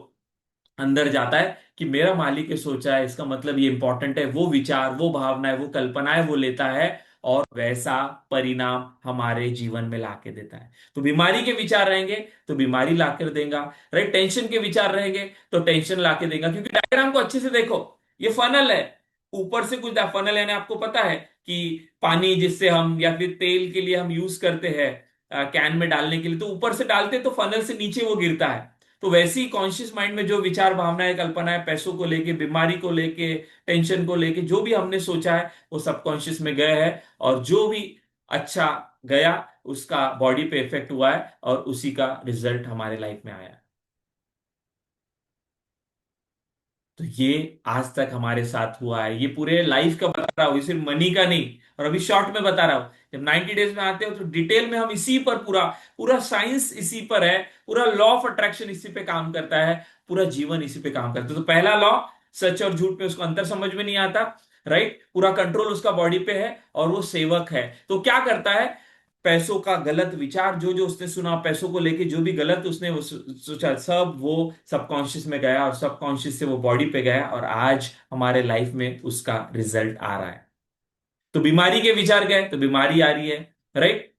अंदर जाता है कि मेरा मालिक ये सोचा है, इसका मतलब ये इंपॉर्टेंट है। वो विचार, वो भावनाएं, वो कल्पनाएं वो लेता है, और वैसा परिणाम हमारे जीवन में लाके देता है। तो बीमारी के विचार रहेंगे तो बीमारी लाकर देगा। राइट। टेंशन के विचार रहेंगे तो टेंशन लाके देगा। क्योंकि डायग्राम को अच्छे से देखो, ये फनल है। ऊपर से कुछ फनल यानी आपको पता है कि पानी जिससे हम, या फिर तेल के लिए हम यूज करते हैं कैन में डालने के लिए, तो ऊपर से डालते तो फनल से नीचे वो गिरता है। तो वैसे ही कॉन्शियस माइंड में जो विचार, भावनाएं, कल्पनाएं, पैसों को लेके, बीमारी को लेके, टेंशन को लेके, जो भी हमने सोचा है वो सबकॉन्शियस में गया है। और जो भी अच्छा गया उसका बॉडी पे इफेक्ट हुआ है, और उसी का रिजल्ट हमारे लाइफ में आया है। तो ये आज तक हमारे साथ हुआ है। ये पूरे लाइफ का बता रहा हूं, ये सिर्फ मनी का नहीं। और अभी शॉर्ट में बता रहा हूं। जब 90 डेज में आते हो तो डिटेल में हम इसी पर पूरा, पूरा साइंस इसी पर है, पूरा लॉ ऑफ अट्रैक्शन इसी पे काम करता है, पूरा जीवन इसी पे काम करता है। तो पहला लॉ, सच और झूठ में उसको अंतर समझ में नहीं आता। राइट। पूरा कंट्रोल उसका बॉडी पे है, और वो सेवक है। तो क्या करता है? पैसों का गलत विचार, जो जो उसने सुना पैसों को लेके, जो भी गलत उसने सोचा, सब वो सबकॉन्शियस में गया, और सबकॉन्शियस से वो बॉडी पे गया, और आज हमारे लाइफ में उसका रिजल्ट आ रहा है। तो बीमारी के विचार गए तो बीमारी आ रही है। राइट।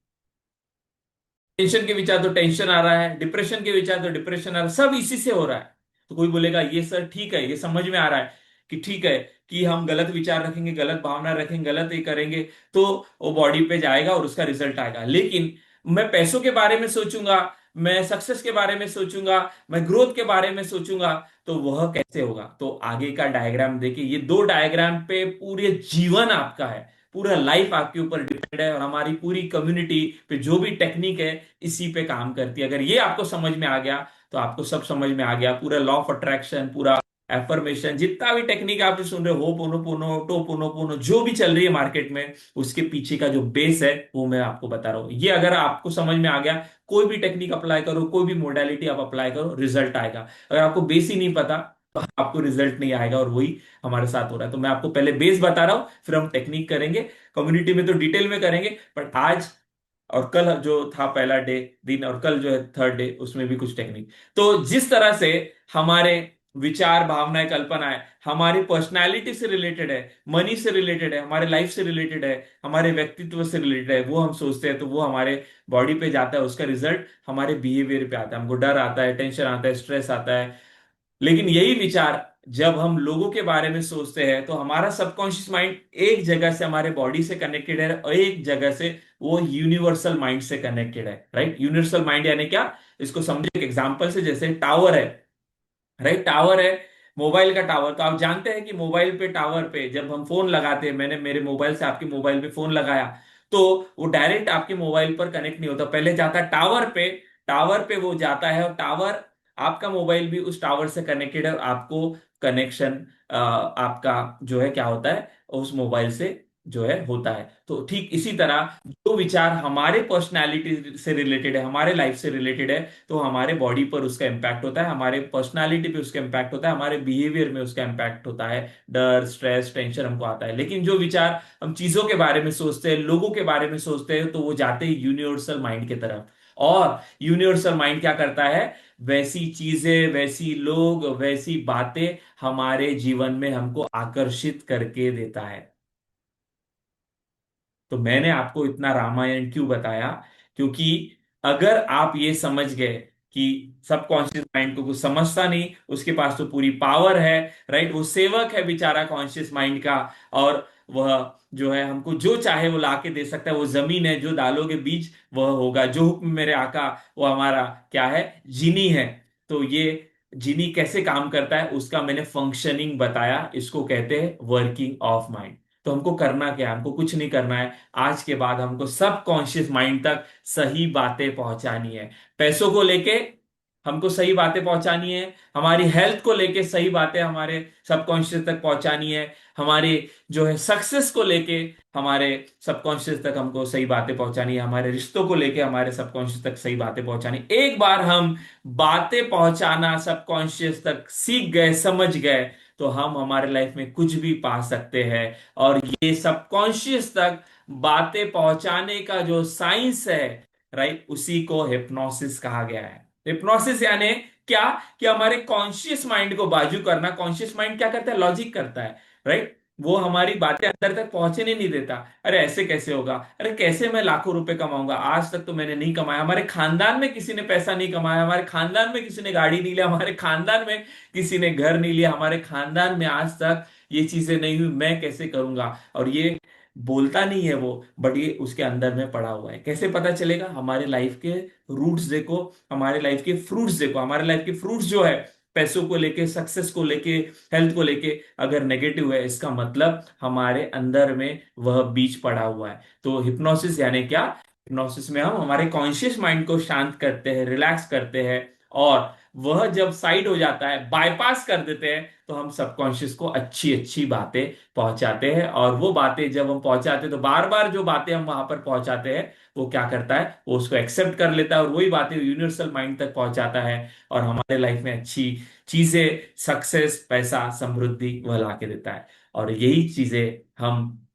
टेंशन के विचार तो टेंशन आ रहा है, डिप्रेशन के विचार तो डिप्रेशन आ रहा है, सब इसी से हो रहा है। तो कोई बोलेगा ये सर ठीक है, ये समझ में आ रहा है कि ठीक है कि हम गलत विचार रखेंगे, गलत भावना रखेंगे, गलत ये करेंगे तो वो बॉडी पे जाएगा और उसका रिजल्ट आएगा। लेकिन मैं पैसों के बारे में सोचूंगा, मैं सक्सेस के बारे में सोचूंगा, मैं ग्रोथ के बारे में सोचूंगा, तो वह कैसे होगा? तो आगे का डायग्राम देखिए, ये दो डायग्राम पे पूरे जीवन आपका है, पूरा लाइफ आपके ऊपर डिपेंड है, और हमारी पूरी कम्युनिटी पे जो भी टेक्निक है इसी पे काम करती है। अगर ये आपको समझ में आ गया तो आपको सब समझ में आ गया, पूरा लॉ ऑफ अट्रैक्शन, पूरा एफर्मेशन, जितना भी टेक्निक आप जो सुन रहे हो, पोनो टोपोनो पोनो, जो भी चल रही है मार्केट में, उसके पीछे का जो बेस है वो मैं आपको बता रहा हूं। ये अगर आपको समझ में आ गया, कोई भी टेक्निक अप्लाई करो, कोई भी मोडालिटी आप अप्लाई करो, रिजल्ट आएगा। अगर आपको बेस ही नहीं पता तो आपको रिजल्ट नहीं आएगा, और वही हमारे साथ हो रहा है। तो मैं आपको पहले बेस बता रहा हूं, फिर हम टेक्निक करेंगे, कम्युनिटी में तो डिटेल में करेंगे, बट आज और कल जो था पहला डे दिन, और कल जो है थर्ड डे, उसमें भी कुछ टेक्निक। तो जिस तरह से हमारे विचार, भावनाएं, कल्पनाएं हमारी पर्सनालिटी से रिलेटेड है, मनी से रिलेटेड है, हमारे लाइफ से रिलेटेड है, हमारे व्यक्तित्व से रिलेटेड है, वो हम सोचते हैं तो वो हमारे बॉडी पे जाता है, उसका रिजल्ट हमारे बिहेवियर पे आता है। हमको डर आता है, टेंशन आता है, स्ट्रेस आता है। लेकिन यही विचार जब हम लोगों के बारे में सोचते हैं तो हमारा सबकॉन्शियस माइंड एक जगह से हमारे बॉडी से कनेक्टेड है, और एक जगह से वो यूनिवर्सल माइंड से कनेक्टेड है। राइट? यूनिवर्सल माइंड यानी क्या? इसको समझे एक एग्जांपल से, जैसे टावर है। राइट? टावर है, मोबाइल का टावर। तो आप जानते हैं कि मोबाइल पे, टावर पे जब हम फोन लगाते हैं, मैंने मेरे मोबाइल से आपके मोबाइल पे फोन लगाया, तो वो डायरेक्ट आपके मोबाइल पर कनेक्ट नहीं होता, पहले जाता है टावर पे। टावर पे वो जाता है, और टावर, आपका मोबाइल भी उस टावर से कनेक्टेड है, और आपको कनेक्शन आपका जो है क्या होता है, उस मोबाइल से जो है होता है। तो ठीक इसी तरह जो विचार हमारे पर्सनालिटी से रिलेटेड है, हमारे लाइफ से रिलेटेड है, तो हमारे बॉडी पर उसका इंपैक्ट होता है, हमारे पर्सनालिटी पे उसका इंपैक्ट होता है, हमारे बिहेवियर में उसका इंपैक्ट होता है। डर, स्ट्रेस, टेंशन हमको आता है। लेकिन जो विचार हम चीजों के बारे में सोचते हैं, लोगों के बारे में सोचते हैं, तो वो जाते हैं यूनिवर्सल माइंड की तरफ। और यूनिवर्सल माइंड क्या करता है? वैसी चीजें, वैसी लोग, वैसी बातें हमारे जीवन में हमको आकर्षित करके देता है। तो मैंने आपको इतना रामायण क्यों बताया? क्योंकि अगर आप ये समझ गए कि सबकॉन्शियस माइंड को कुछ समझता नहीं, उसके पास तो पूरी पावर है। राइट? वो सेवक है बेचारा कॉन्शियस माइंड का, और वह जो है हमको जो चाहे वो लाके दे सकता है। वो जमीन है, जो डालोगे बीज वह होगा। जो हुक्म मेरे आका, वो हमारा क्या है? जीनी है। तो ये जीनी कैसे काम करता है उसका मैंने फंक्शनिंग बताया, इसको कहते हैं वर्किंग ऑफ माइंड। तो हमको करना क्या है? हमको कुछ नहीं करना है। आज के बाद हमको सब कॉन्शियस माइंड तक सही बातें पहुंचानी है। पैसों को लेके हमको सही बातें पहुंचानी है, हमारी हेल्थ को लेके सही बातें हमारे सबकॉन्शियस तक पहुंचानी है, हमारे जो है सक्सेस को लेके हमारे सबकॉन्शियस तक हमको सही बातें पहुंचानी है, हमारे रिश्तों को लेके हमारे सबकॉन्शियस तक सही बातें पहुंचानी। एक बार हम बातें पहुंचाना सबकॉन्शियस तक सीख गए, समझ गए, तो हम हमारे लाइफ में कुछ भी पा सकते हैं। और ये सबकॉन्शियस तक बातें पहुंचाने का जो साइंस है, राइट, उसी को हिप्नोसिस कहा गया है। हिप्नोसिस यानी क्या? कि हमारे कॉन्शियस माइंड को बाजू करना। कॉन्शियस माइंड क्या करता है? लॉजिक करता है। राइट? वो हमारी बातें अंदर तक पहुंचने नहीं देता। अरे ऐसे कैसे होगा? अरे कैसे मैं लाखों रुपए कमाऊंगा? आज तक तो मैंने नहीं कमाया, हमारे खानदान में किसी ने पैसा नहीं कमाया, हमारे खानदान में किसी ने गाड़ी नहीं लिया, हमारे खानदान में किसी ने घर नहीं लिया, हमारे खानदान में आज तक ये चीजें नहीं हुई, मैं कैसे करूंगा? और ये बोलता नहीं है वो, बट ये उसके अंदर में पड़ा हुआ है। कैसे पता चलेगा? हमारे लाइफ के रूट्स देखो, हमारे लाइफ के फ्रूट्स देखो। हमारे लाइफ के फ्रूट्स जो है, पैसों को लेके, सक्सेस को लेके, हेल्थ को लेके, अगर नेगेटिव है, इसका मतलब हमारे अंदर में वह बीज पड़ा हुआ है। तो हिप्नोसिस यानी क्या? हिप्नोसिस में हम हमारे कॉन्शियस माइंड को शांत करते हैं, रिलैक्स करते हैं, और वह जब साइड हो जाता है, बाईपास कर देते हैं, तो हम सबकॉन्शियस को अच्छी अच्छी बातें पहुंचाते हैं। और वो बातें जब हम पहुंचाते हैं, तो बार बार जो बातें हम वहां पर पहुंचाते हैं, वो क्या करता है? वो उसको एक्सेप्ट कर लेता है, और वही बातें यूनिवर्सल माइंड तक पहुंचाता है, और हमारे लाइफ में अच्छी चीजें, सक्सेस, पैसा, समृद्धि वह ला के देता है। और यही चीजें हम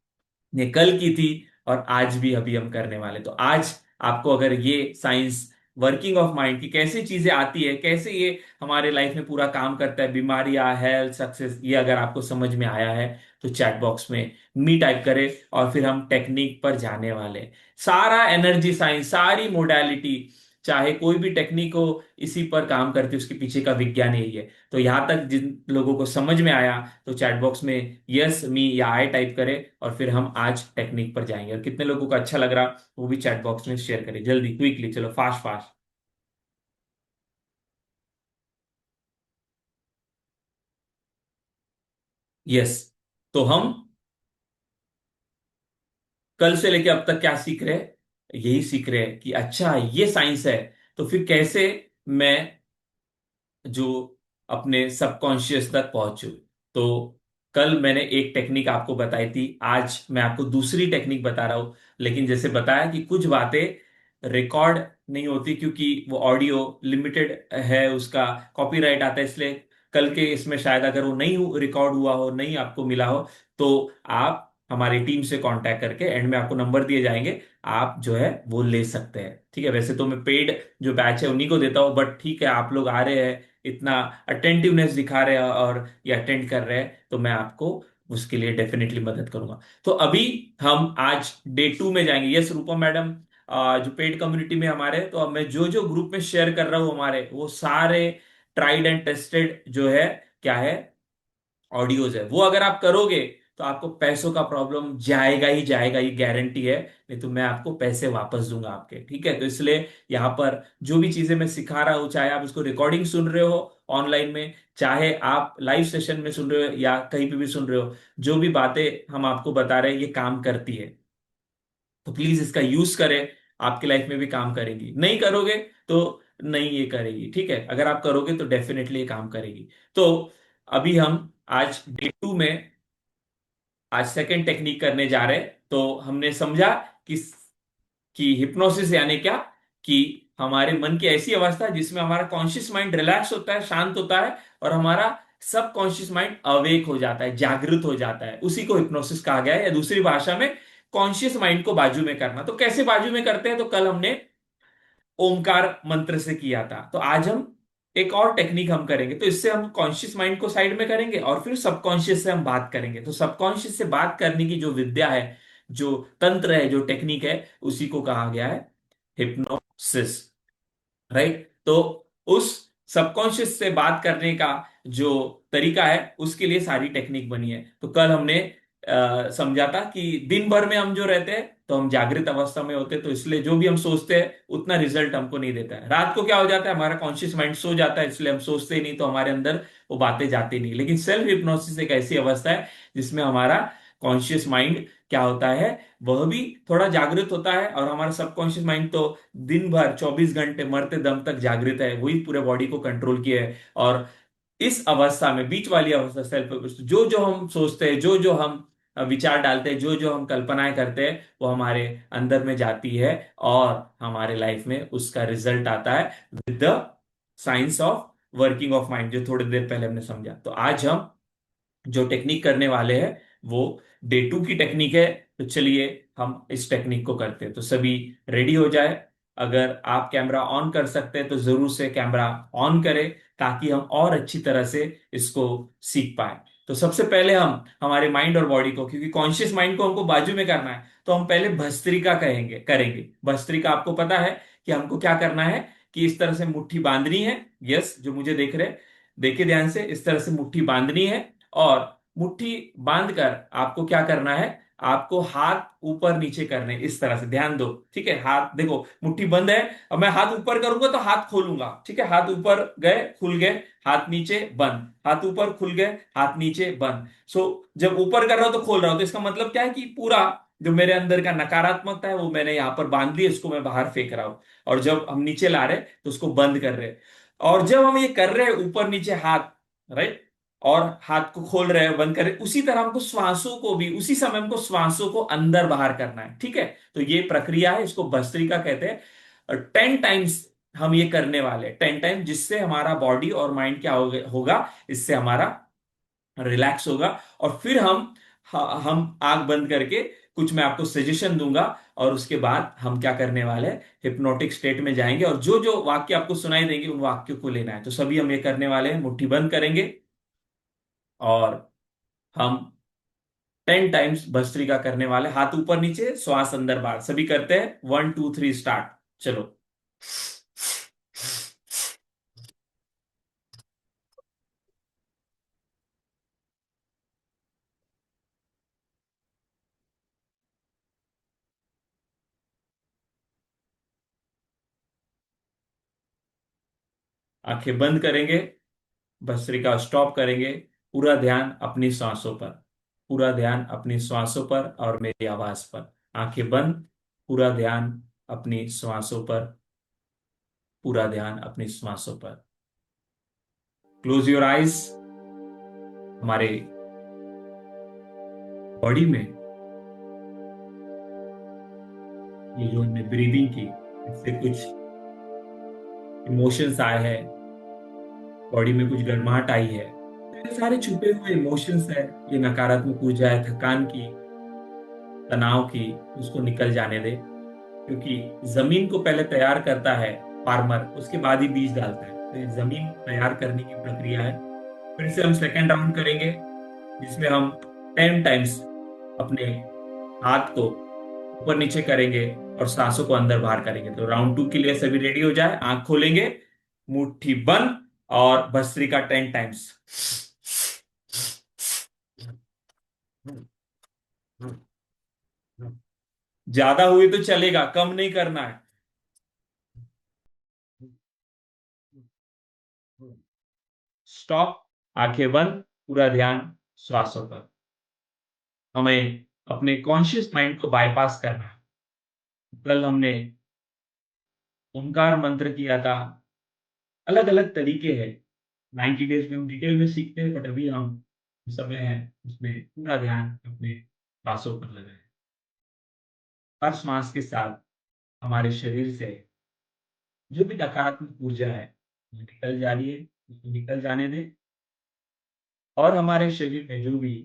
ने कल की थी, और आज भी अभी हम करने वाले। तो आज आपको अगर ये साइंस वर्किंग ऑफ माइंड की कैसे चीजें आती है, कैसे ये हमारे लाइफ में पूरा काम करता है, बीमारियां, हेल्थ, सक्सेस, ये अगर आपको समझ में आया है तो चैट बॉक्स में मी टाइप करें और फिर हम टेक्निक पर जाने वाले हैं। सारा एनर्जी साइंस, सारी मोडालिटी, चाहे कोई भी टेक्निक हो, इसी पर काम करती है, उसके पीछे का विज्ञान यही है। तो यहां तक जिन लोगों को समझ में आया तो चैट बॉक्स में यस मी या आई टाइप करें और फिर हम आज टेक्निक पर जाएंगे। और कितने लोगों को अच्छा लग रहा वो भी चैट बॉक्स में शेयर करें, जल्दी क्विकली, चलो फास्ट फास्ट। यस। तो हम कल से लेके अब तक क्या सीख रहे हैं? यही सीख रहे हैं कि अच्छा ये साइंस है, तो फिर कैसे मैं जो अपने सबकॉन्शियस तक पहुंचूं। तो कल मैंने एक टेक्निक आपको बताई थी, आज मैं आपको दूसरी टेक्निक बता रहा हूं। लेकिन जैसे बताया कि कुछ बातें रिकॉर्ड नहीं होती क्योंकि वो ऑडियो लिमिटेड है, उसका कॉपीराइट आता है, इसलिए कल के इसमें शायद अगर वो नहीं रिकॉर्ड हुआ हो, नहीं आपको मिला हो, तो आप हमारी टीम से कांटेक्ट करके, एंड में आपको नंबर दिए जाएंगे, आप जो है वो ले सकते हैं। ठीक है, वैसे तो मैं पेड जो बैच है उन्हीं को देता हूँ, बट ठीक है, आप लोग आ रहे हैं, इतना अटेंटिवनेस दिखा रहे हैं और ये अटेंड कर रहे हैं, तो मैं आपको उसके लिए डेफिनेटली मदद करूंगा। तो अभी हम आज डे 2 में जाएंगे। यस रूपा मैडम, जो पेड कम्युनिटी में हमारे, तो अब मैं जो जो ग्रुप में शेयर कर रहा हूं हमारे, वो सारे ट्राइड एंड टेस्टेड जो है, क्या है, ऑडियोज है। वो अगर आप करोगे तो आपको पैसों का प्रॉब्लम जाएगा ही जाएगा, ये गारंटी है। नहीं तो मैं आपको पैसे वापस दूंगा आपके, ठीक है। तो इसलिए यहाँ पर जो भी चीजें मैं सिखा रहा हूँ, चाहे आप इसको रिकॉर्डिंग सुन रहे हो ऑनलाइन में, चाहे आप लाइव सेशन में सुन रहे हो या कहीं पे भी सुन रहे हो, जो भी बातें हम आपको बता रहे हैं ये काम करती है। तो प्लीज इसका यूज करें, आपकी लाइफ में भी काम करेगी। नहीं करोगे तो नहीं ये करेगी, ठीक है। अगर आप करोगे तो डेफिनेटली ये काम करेगी। तो अभी हम आज डे 2 में आज सेकंड टेक्निक करने जा रहे हैं। तो हमने समझा कि हिप्नोसिस यानी क्या, कि हमारे मन की ऐसी अवस्था जिसमें हमारा कॉन्शियस माइंड रिलैक्स होता है, शांत होता है, और हमारा सब कॉन्शियस माइंड अवेक हो जाता है, जागृत हो जाता है, उसी को हिप्नोसिस कहा गया है, या दूसरी भाषा में कॉन्शियस माइंड को बाजू में करना। तो कैसे बाजू में करते हैं? तो कल हमने ओमकार मंत्र से किया था, तो आज हम एक और टेक्निक हम करेंगे। तो इससे हम कॉन्शियस माइंड को साइड में करेंगे और फिर सबकॉन्शियस से हम बात करेंगे। तो सबकॉन्शियस से बात करने की जो विद्या है, जो तंत्र है, जो टेक्निक है, उसी को कहा गया है हिप्नोसिस, राइट। तो उस सबकॉन्शियस से बात करने का जो तरीका है, उसके लिए सारी टेक्निक बनी है। तो कल हमने समझा था कि दिन भर में हम जो रहते हैं तो हम जागृत अवस्था में होते हैं, तो इसलिए जो भी हम सोचते हैं उतना रिजल्ट हमको नहीं देता है। रात को क्या हो जाता है, हमारा कॉन्शियस माइंड सो जाता है, इसलिए हम सोचते ही नहीं, तो हमारे अंदर वो बातें जाती नहीं। लेकिन सेल्फ हिप्नोसिस एक ऐसी अवस्था है जिसमें हमारा कॉन्शियस माइंड क्या होता है, वह भी थोड़ा जागृत होता है, और हमारा सबकॉन्शियस माइंड तो दिन भर 24 घंटे मरते दम तक जागृत है, वही पूरे बॉडी को कंट्रोल किया है। और इस अवस्था में, बीच वाली अवस्था, सेल्फ, जो जो हम सोचते हैं, जो जो हम विचार डालते हैं, जो जो हम कल्पनाएं करते हैं, वो हमारे अंदर में जाती है और हमारे लाइफ में उसका रिजल्ट आता है, with the science of working of mind, जो थोड़ी देर पहले हमने समझा। तो आज हम जो टेक्निक करने वाले हैं वो डे 2 की टेक्निक है। तो चलिए हम इस टेक्निक को करते हैं। तो सभी रेडी हो जाए। अगर आप कैमरा ऑन कर सकते हैं तो जरूर से कैमरा ऑन करें, ताकि हम और अच्छी तरह से इसको सीख पाए। तो सबसे पहले हम हमारे माइंड और बॉडी को, क्योंकि कॉन्शियस माइंड को हमको बाजू में करना है, तो हम पहले भस्त्रिका करेंगे। भस्त्रिका आपको पता है कि हमको क्या करना है, कि इस तरह से मुट्ठी बांधनी है। यस, जो मुझे देख रहे, देखिए ध्यान से, इस तरह से मुट्ठी बांधनी है। और मुट्ठी बांधकर आपको क्या करना है, आपको हाथ ऊपर नीचे करने, इस तरह से, ध्यान दो, ठीक है। हाथ देखो, मुट्ठी बंद है, अब मैं हाथ ऊपर करूंगा तो हाथ खोलूंगा, ठीक है। हाथ ऊपर गए, खुल गए, हाथ नीचे बंद, हाथ ऊपर खुल गए, हाथ नीचे बंद। सो जब ऊपर कर रहा हूं तो खोल रहा हूं, तो इसका मतलब क्या है कि पूरा जो मेरे अंदर का नकारात्मकता है वो मैंने यहां पर बांध ली, इसको मैं बाहर फेंक रहा हूं। और जब हम नीचे ला रहे हैं तो उसको बंद कर रहे हैं। और जब हम ये कर रहे हैं ऊपर नीचे हाथ, राइट, और हाथ को खोल रहे हैं, बंद कर रहे हैं, उसी तरह हमको श्वासों को भी, उसी समय हमको श्वासों को अंदर बाहर करना है, ठीक है। तो ये प्रक्रिया है, इसको भस्त्रिका कहते हैं। 10 टाइम्स हम ये करने वाले, 10 टाइम, जिससे हमारा बॉडी और माइंड क्या होगा, इससे हमारा रिलैक्स होगा। और फिर हम आंख बंद करके कुछ मैं आपको सजेशन दूंगा, और उसके बाद हम क्या करने वाले हैं, हिप्नोटिक स्टेट में जाएंगे, और जो जो वाक्य आपको सुनाई देंगे उन वाक्यों को लेना है। तो सभी हम ये करने वाले हैं, मुट्ठी बंद करेंगे और हम 10 टाइम्स भस्त्रिका करने वाले, हाथ ऊपर नीचे, श्वास अंदर बाहर, सभी करते हैं। 1 2 3 स्टार्ट। चलो। आंखें बंद करेंगे, भस्त्रिका स्टॉप करेंगे। पूरा ध्यान अपनी सांसों पर, पूरा ध्यान अपनी श्वासों पर और मेरी आवाज पर। आंखें बंद, पूरा ध्यान अपनी श्वासों पर, पूरा ध्यान अपनी श्वासों पर। Close your eyes. हमारे बॉडी में ये जो हमने ब्रीदिंग की, इससे कुछ इमोशंस आए हैं, बॉडी में कुछ गर्माहट आई है। तो ये सारे छुपे हुए इमोशंस है, ये नकारात्मक ऊर्जा है, थकान की, तनाव की, उसको निकल जाने दे। क्योंकि जमीन को पहले तैयार करता है फार्मर, उसके बाद ही बीज डालता है। तो ये जमीन तैयार करने की प्रक्रिया है। फिर से हम सेकेंड राउंड करेंगे, जिसमें हम 10 टाइम्स अपने हाथ को ऊपर नीचे करेंगे और सांसों को अंदर बाहर करेंगे। तो राउंड 2 के लिए सभी रेडी हो जाए, आंख खोलेंगे, मुट्ठी बंद, और भस्त्रिका 10 टाइम्स। ज्यादा हुई तो चलेगा, कम नहीं करना है। स्टॉप। आंखें बंद, पूरा ध्यान श्वासों पर। हमें अपने कॉन्शियस माइंड को बाईपास करना है। कल हमने ओंकार मंत्र किया था, अलग अलग तरीके हैं। 90 डेज में हम डिटेल में सीखते हैं, बट अभी हम समय है उसमें पूरा ध्यान अपने श्वासों पर लगाए। हर श्वास के साथ हमारे शरीर से जो भी नकारात्मक ऊर्जा है वो निकल जा रही है, उसको निकल जाने दें। और हमारे शरीर में जो भी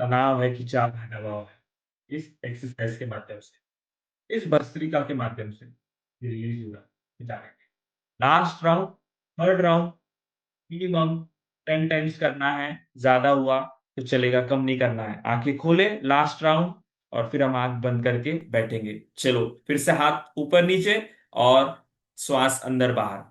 तनाव है, खिंचाव है, दबाव है, इस एक्सरसाइज के माध्यम से, इस भस्त्रिका के माध्यम से रिलीज होगा, जाएगा। Last round, third round, minimum 10 times करना है। ज्यादा हुआ तो चलेगा, कम नहीं करना है। आंखें खोले, लास्ट राउंड, और फिर हम आंख बंद करके बैठेंगे। चलो, फिर से हाथ ऊपर नीचे और श्वास अंदर बाहर।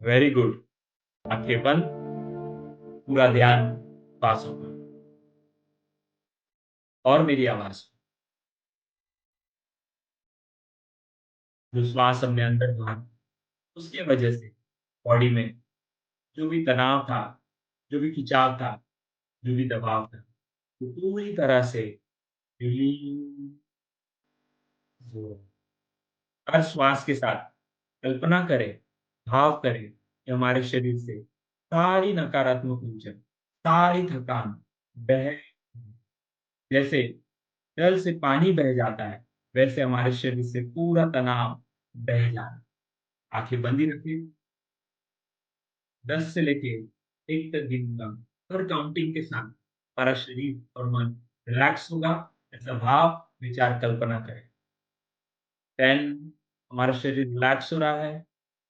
Very good. आंखें बंद, पूरा ध्यान श्वासों पर और मेरी आवाज। जो श्वास हमने अंदर लिया, उसके वजह से बॉडी में जो भी तनाव था, जो भी खिंचाव था, जो भी दबाव था, वो पूरी तरह से रिलीज हो रहा है। हर श्वास के साथ कल्पना करें, भाव करें कि हमारे शरीर से सारी नकारात्मक ऊर्जा, सारी थकान बह, जैसे जल से पानी बह जाता है, वैसे हमारे शरीर से पूरा तनाव बह जाए। आंखें बंदी रखें, 10 से लेके 1 तक गिनूंगा। हर काउंटिंग के साथ हमारा शरीर और मन रिलैक्स होगा, ऐसा भाव, विचार, कल्पना करें। 10, हमारा शरीर रिलैक्स हो रहा है,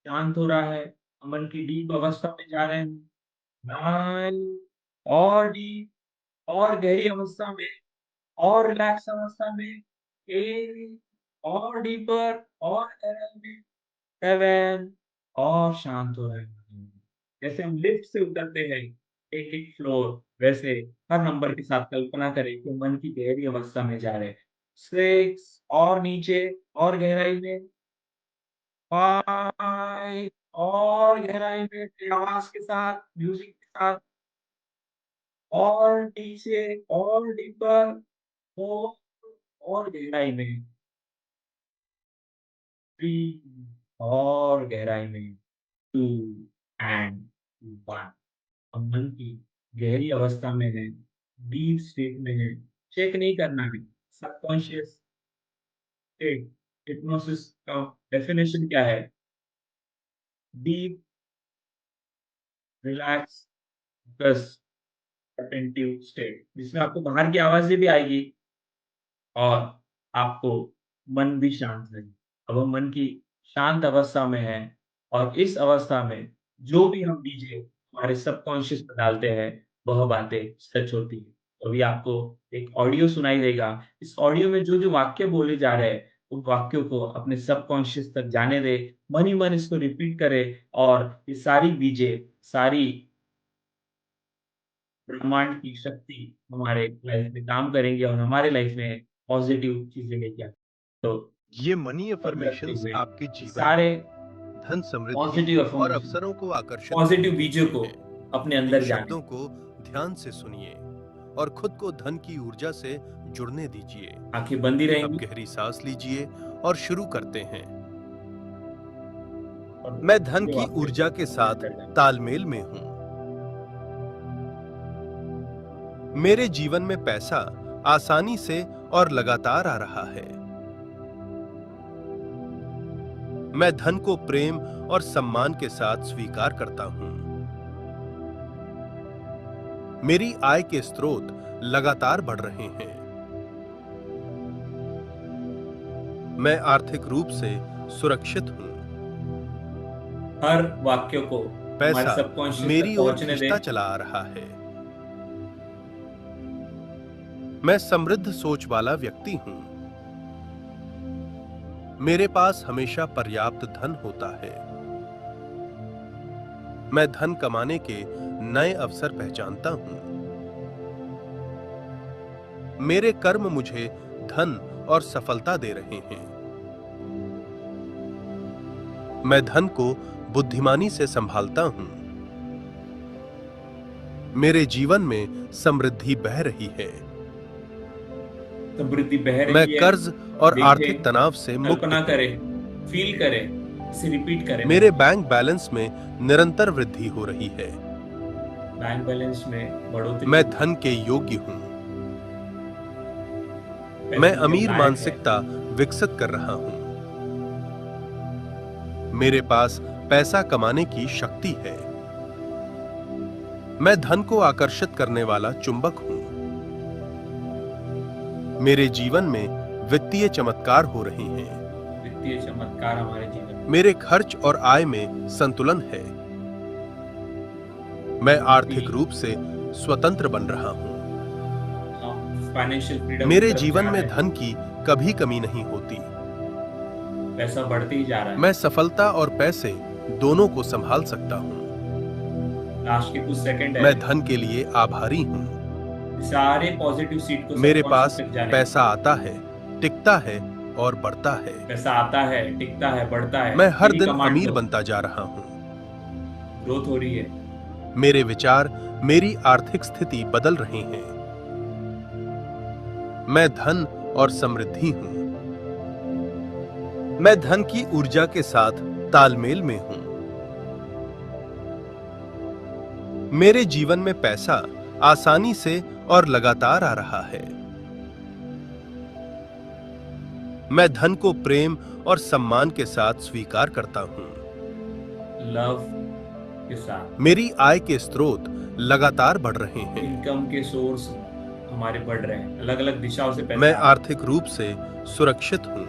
शांत हो रहा है, हम मन की डीप अवस्था में जा रहे हैं। 9, और डीप, और गहरी अवस्था में, और रिलैक्स अवस्था में। 8, और डीपर, और गहराई में। 7, और शांत हो रहे हैं। जैसे हम लिफ्ट से उतरते हैं एक एक फ्लोर, वैसे हर नंबर के साथ कल्पना करें कि मन की गहरी अवस्था में जा रहे हैं। 6, और नीचे, और गहराई में। 5, और गहराई में, फिर आवाज के साथ, म्यूजिक के साथ, और नीचे, और डीपर, 4, और गहराई में। 3, और गहराई में। 2 एंड 1। हम मन की गहरी अवस्था में है, डीप स्टेट में है। चेक नहीं करना है, सबकॉन्शियस स्टेट, हिप्नोसिस का डेफिनेशन क्या है? Deep, relax, focus, attentive state, जिसमें आपको बाहर की आवाजें भी आएगी और आपको मन भी शांत रहे। अब हम मन की शांत अवस्था में हैं और इस अवस्था में जो भी हम डीजे हमारे सबकॉन्शियस में डालते हैं, वह बातें सच होती हैं। अभी आपको एक ऑडियो सुनाई देगा। इस ऑडियो में जो-जो वाक्य बोले जा रहे हैं, उन वाक्यों को अपने सबकॉन्शियस तक जाने दें, मन ही मन इसको रिपीट करें और ये सारी बीजें, सारी ब्रह्मांड की शक्ति हमारे लाइफ में काम करेंगे और हमारे लाइफ में पॉजिटिव चीजें लेके आएंगे। तो ये मनी ध्यान रखते अफर्मेशंस हुए आपके जीवन सारे में धन, समृद्धि पॉजिटिव और अफर्मेशन, अवसरों को आकर्षित पॉजिटिव करने के बीजों लिए को हैं। अपने इन अंदर जाने। शब्दों को ध्यान से सुनिए और खुद को धन की ऊर्जा से जुड़ने दीजिए। आंखें बंदी अब रहेंगी गहरी सांस लीजिए और शुरू करते हैं। और मैं धन ये की वाक्य ऊर्जा के अपने साथ अंदर जाने। तालमेल में हूं। मेरे जीवन में पैसा आसानी से और लगातार आ रहा है। मैं धन को प्रेम और सम्मान के साथ स्वीकार करता हूं। मेरी आय के स्रोत लगातार बढ़ रहे हैं। मैं आर्थिक रूप से सुरक्षित हूं। हर वाक्य को हमारे पैसा सबकॉन्शियस तक मेरी ओर पहुंचने खिंचता दें। चला आ रहा है। मैं समृद्ध सोच वाला व्यक्ति हूं। मेरे पास हमेशा पर्याप्त धन होता है। मैं धन कमाने के नए अवसर पहचानता हूं। मेरे कर्म मुझे धन और सफलता दे रहे हैं। मैं धन को बुद्धिमानी से संभालता हूं। मेरे जीवन में समृद्धि बह रही है। समृद्धि बह रही मैं है। कर्ज और देखें, आर्थिक तनाव से मुक्त कल्पना हूं। करें, फील करें, इसे रिपीट करें। मेरे बैंक बैलेंस में निरंतर वृद्धि हो रही है। बैंक बैलेंस में बढ़ोतरी। मैं धन के योग्य हूं। पैसे मैं के अमीर लायक है। मानसिकता विकसित कर रहा हूं। मेरे पास पैसा कमाने की शक्ति है। मैं धन को आकर्षित करने वाला चुंबक हूं। मेरे जीवन में वित्तीय चमत्कार हो रहे हैं। वित्तीय चमत्कार हमारे जीवन में। मेरे खर्च और आय में संतुलन है। मैं आर्थिक रूप से स्वतंत्र बन रहा हूं। Financial freedom. मेरे जीवन में धन की कभी कमी नहीं होती। पैसा बढ़ते ही जा रहा है। मैं सफलता और पैसे दोनों को संभाल सकता हूं। लास्ट के कुछ सेकंड है। मैं धन के लिए आभारी हूं। सारे पॉजिटिव सीट को मेरे पास सबकॉन्शियस तक जाने। पैसा आता है, टिकता है और बढ़ता है। पैसा आता है, टिकता है, बढ़ता है। मैं हर यही दिन कमांड अमीर लो। बनता जा रहा हूं। ग्रोथ हो रही है। मेरे विचार मेरी आर्थिक स्थिति बदल रहे हैं। मैं धन और समृद्धि हूं। मैं धन की ऊर्जा के साथ तालमेल में हूं। मेरे जीवन में पैसा आसानी से और लगातार आ रहा है। मैं धन को प्रेम और सम्मान के साथ स्वीकार करता हूं। लव के साथ। मेरी आय के स्रोत लगातार बढ़ रहे हैं। इनकम के सोर्स हमारे बढ़ रहे हैं, अलग अलग दिशाओं से पैसा। मैं आर्थिक रूप से सुरक्षित हूं।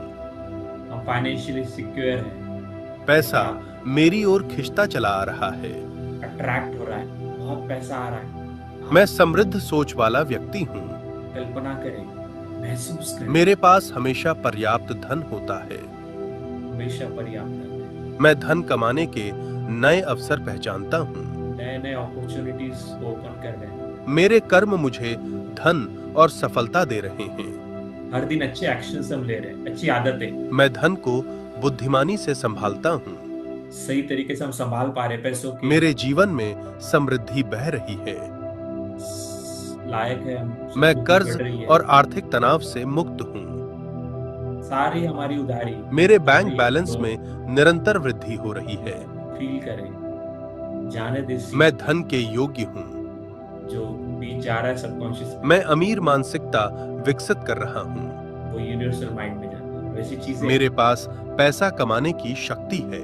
हम फाइनेंशियली सिक्योर हैं। पैसा मेरी ओर खिंचता चला आ रहा है। अट्रैक्ट हो रहा है, बहुत पैसा आ रहा है। मैं समृद्ध सोच वाला व्यक्ति हूं। कल्पना करें, महसूस करें। मेरे पास हमेशा पर्याप्त धन होता है। हमेशा पर्याप्त है। मैं धन कमाने के नए अवसर पहचानता हूं। नए नए अपॉर्चुनिटीज को ओपन कर रहे हैं। मेरे कर्म मुझे धन और सफलता दे रहे हैं। हर दिन अच्छे एक्शंस हम ले रहे हैं, अच्छी आदतें। मैं धन को बुद्धिमानी से संभालता हूं। सही तरीके से हम संभाल पा रहे पैसों की। मेरे जीवन में समृद्धि बह रही है। लायक है हम। मैं कर्ज और आर्थिक तनाव से मुक्त हूं। सारी हमारी उधारी। मेरे बैंक बैलेंस में निरंतर वृद्धि हो रही है। फील करें, जाने दे। मैं धन के योग्य हूं। जो बीच जा रहा है सबकॉन्शियस। मैं अमीर मानसिकता विकसित कर रहा हूं। वो यूनिवर्सल माइंड में जाता है। वैसी चीजें, मेरे पास पैसा कमाने की शक्ति है।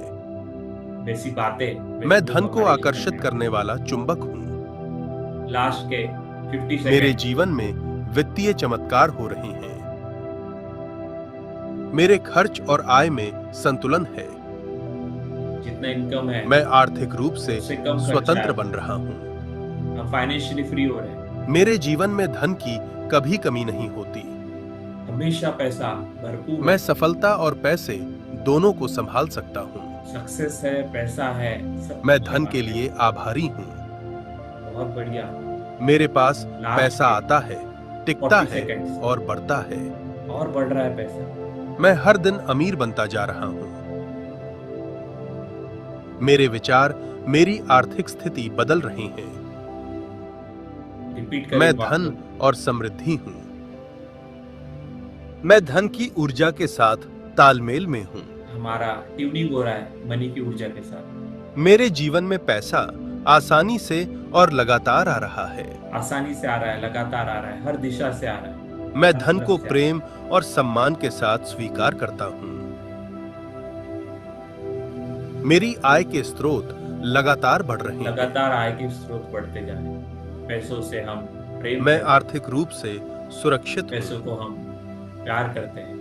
वैसी बातें, मैं वैसे लोग धन को हमारे जीवन में आकर्षित आए। करने वाला चुंबक हूँ। लास्ट के 50 मेरे सेकेंड्स। जीवन में वित्तीय चमत्कार हो रहे हैं। मेरे खर्च और आय में संतुलन है। जितना इनकम है मैं आर्थिक रूप से उससे कम खर्चा स्वतंत्र है। बन रहा हूँ। हम फाइनेंशियली फ्री हो रहे हैं। मेरे जीवन में धन की कभी कमी नहीं होती। हमेशा पैसा भरपूर मैं है। सफलता और पैसे दोनों को संभाल सकता हूँ। सक्सेस है, पैसा है, सब मैं कुछ है धन के हमारे लिए पास। आभारी हूँ। बहुत बढ़िया। मेरे पास लास्ट पैसा के आता है, टिकता 40 है सेकेंड्स। और बढ़ता है। और बढ़ रहा है पैसा। मैं हर दिन अमीर बनता जा रहा हूँ। मेरे विचार मेरी आर्थिक स्थिति बदल रहे हैं। रिपीट मैं करें वाक्य धन को। और समृद्धि हूँ। मैं धन की ऊर्जा के साथ तालमेल में हूँ। हमारा ट्यूनिंग हो रहा है मनी की ऊर्जा के साथ। मेरे जीवन में पैसा आसानी से और लगातार आ रहा है। आसानी से आ रहा है, लगातार आ रहा है, हर दिशा से आ रहा है, मैं हर धन तरफ को से आ रहा है। प्रेम और सम्मान के साथ स्वीकार करता हूँ। मेरी आय के स्रोत लगातार बढ़ रहे हैं। लगातार आय के स्रोत बढ़ते जा रहे हैं। पैसों से हम प्रेम मैं करते हैं। आर्थिक रूप से सुरक्षित पैसों हूँ। को हम प्यार करते हैं।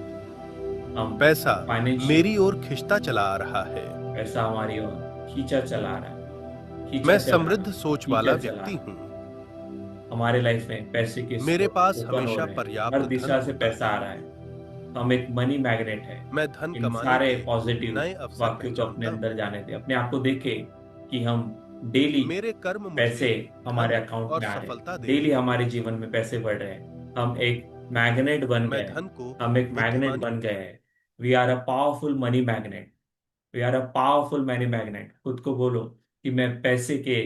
हम पैसा फाइनेंशियल, मेरी ओर खिंचता चला आ रहा है। पैसा हमारी ओर खींचा चला रहा है, खींचा मैं चल रहा समृद्ध है, सोच वाला खींचा चला व्यक्ति रहा है। हूँ। हमारे लाइफ में पैसे के मेरे स्रोत पास ओपन हो हमेशा रहे हैं, हर पर्याप्त धन दिशा से होता पैसा है। आ रहा है। हम एक मनी मैग्नेट है। मैं धन इन कमाने सारे के पॉजिटिव नए अवसर वाक्यों को अपने पहचानता अंदर हूँ। जाने दे, अपने आप को देखे कि हम डेली मेरे कर्म मुझे पैसे हमारे धन अकाउंट और में आ रहे हैं, सफलता दे डेली रहे हमारे हैं। जीवन में पैसे बढ़ रहे हैं। हम एक मैग्नेट बन मैं गए हैं। धन को हम एक मैग्नेट बुद्धिमानी बन गए हैं। We are a powerful money magnet. We are a powerful money magnet. खुद को बोलो कि मैं पैसे के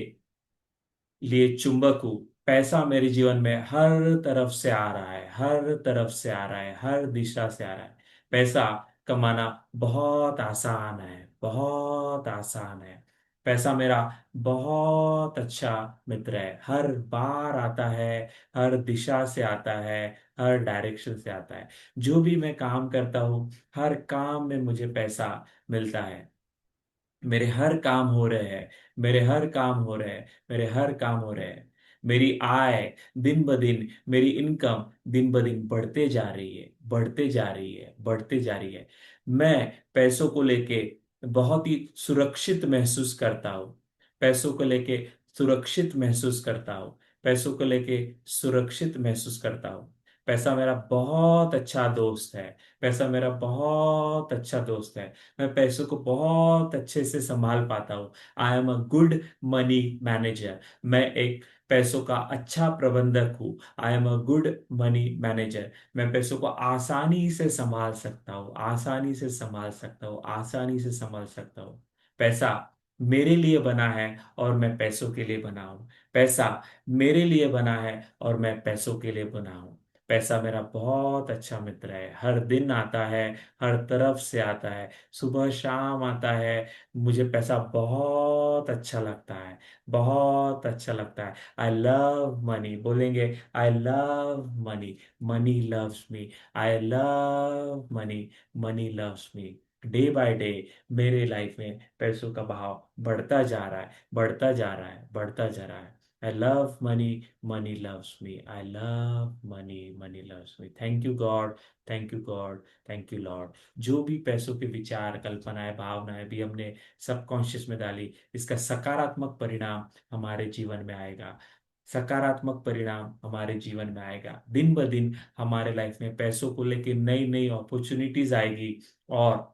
लिए चुंबक हूँ। पैसा मेरे जीवन में हर तरफ से आ रहा है, हर तरफ से आ रहा है, हर दिशा से आ रहा है। पैसा कमाना बहुत आसान है, बहुत आसान है। पैसा मेरा बहुत अच्छा मित्र है, हर बार आता है, हर दिशा से आता है, हर डायरेक्शन से आता है। जो भी मैं काम करता हूँ, हर काम में मुझे पैसा मिलता है। मेरे हर काम हो रहे हैं, मेरे हर काम हो रहे हैं, मेरे हर काम हो रहे हैं। मेरी आय दिन ब दिन, मेरी इनकम दिन ब दिन बढ़ते जा रही है, बढ़ते जा रही है, बढ़ते जा रही है। मैं पैसों को लेके बहुत ही सुरक्षित महसूस करता हूँ। पैसों को लेके सुरक्षित महसूस करता हूँ। पैसों को लेके सुरक्षित महसूस करता हूँ। पैसा मेरा बहुत अच्छा दोस्त है। पैसा मेरा बहुत अच्छा दोस्त है। मैं पैसों को बहुत अच्छे से संभाल पाता हूँ। I am a good money manager. मैं एक पैसों का अच्छा प्रबंधक हूँ। I am a good money manager. मैं पैसों को आसानी से संभाल सकता हूँ, आसानी से संभाल सकता हूँ, आसानी से संभाल सकता हूँ। पैसा मेरे लिए बना है और मैं पैसों के लिए बना हूँ। पैसा मेरे लिए बना है और मैं पैसों के लिए बना हूँ। पैसा मेरा बहुत अच्छा मित्र है, हर दिन आता है, हर तरफ से आता है, सुबह शाम आता है। मुझे पैसा बहुत अच्छा लगता है, बहुत अच्छा लगता है। आई लव मनी, बोलेंगे I love money. Money loves me. I love money. Money loves me. Day by day मेरे लाइफ में पैसों का बहाव बढ़ता जा रहा है, बढ़ता जा रहा है, बढ़ता जा रहा है। I love money. Money loves me. I love money. Money loves me. Thank you God. Thank you God. Thank you Lord. जो भी पैसों के विचार, कल्पनाएं, भावनाएं भी हमने सबकॉन्शियस में डाली, इसका सकारात्मक परिणाम हमारे जीवन में आएगा। सकारात्मक परिणाम हमारे जीवन में आएगा। दिन ब दिन हमारे लाइफ में पैसों को लेके नई नई अपॉर्चुनिटीज आएगी। और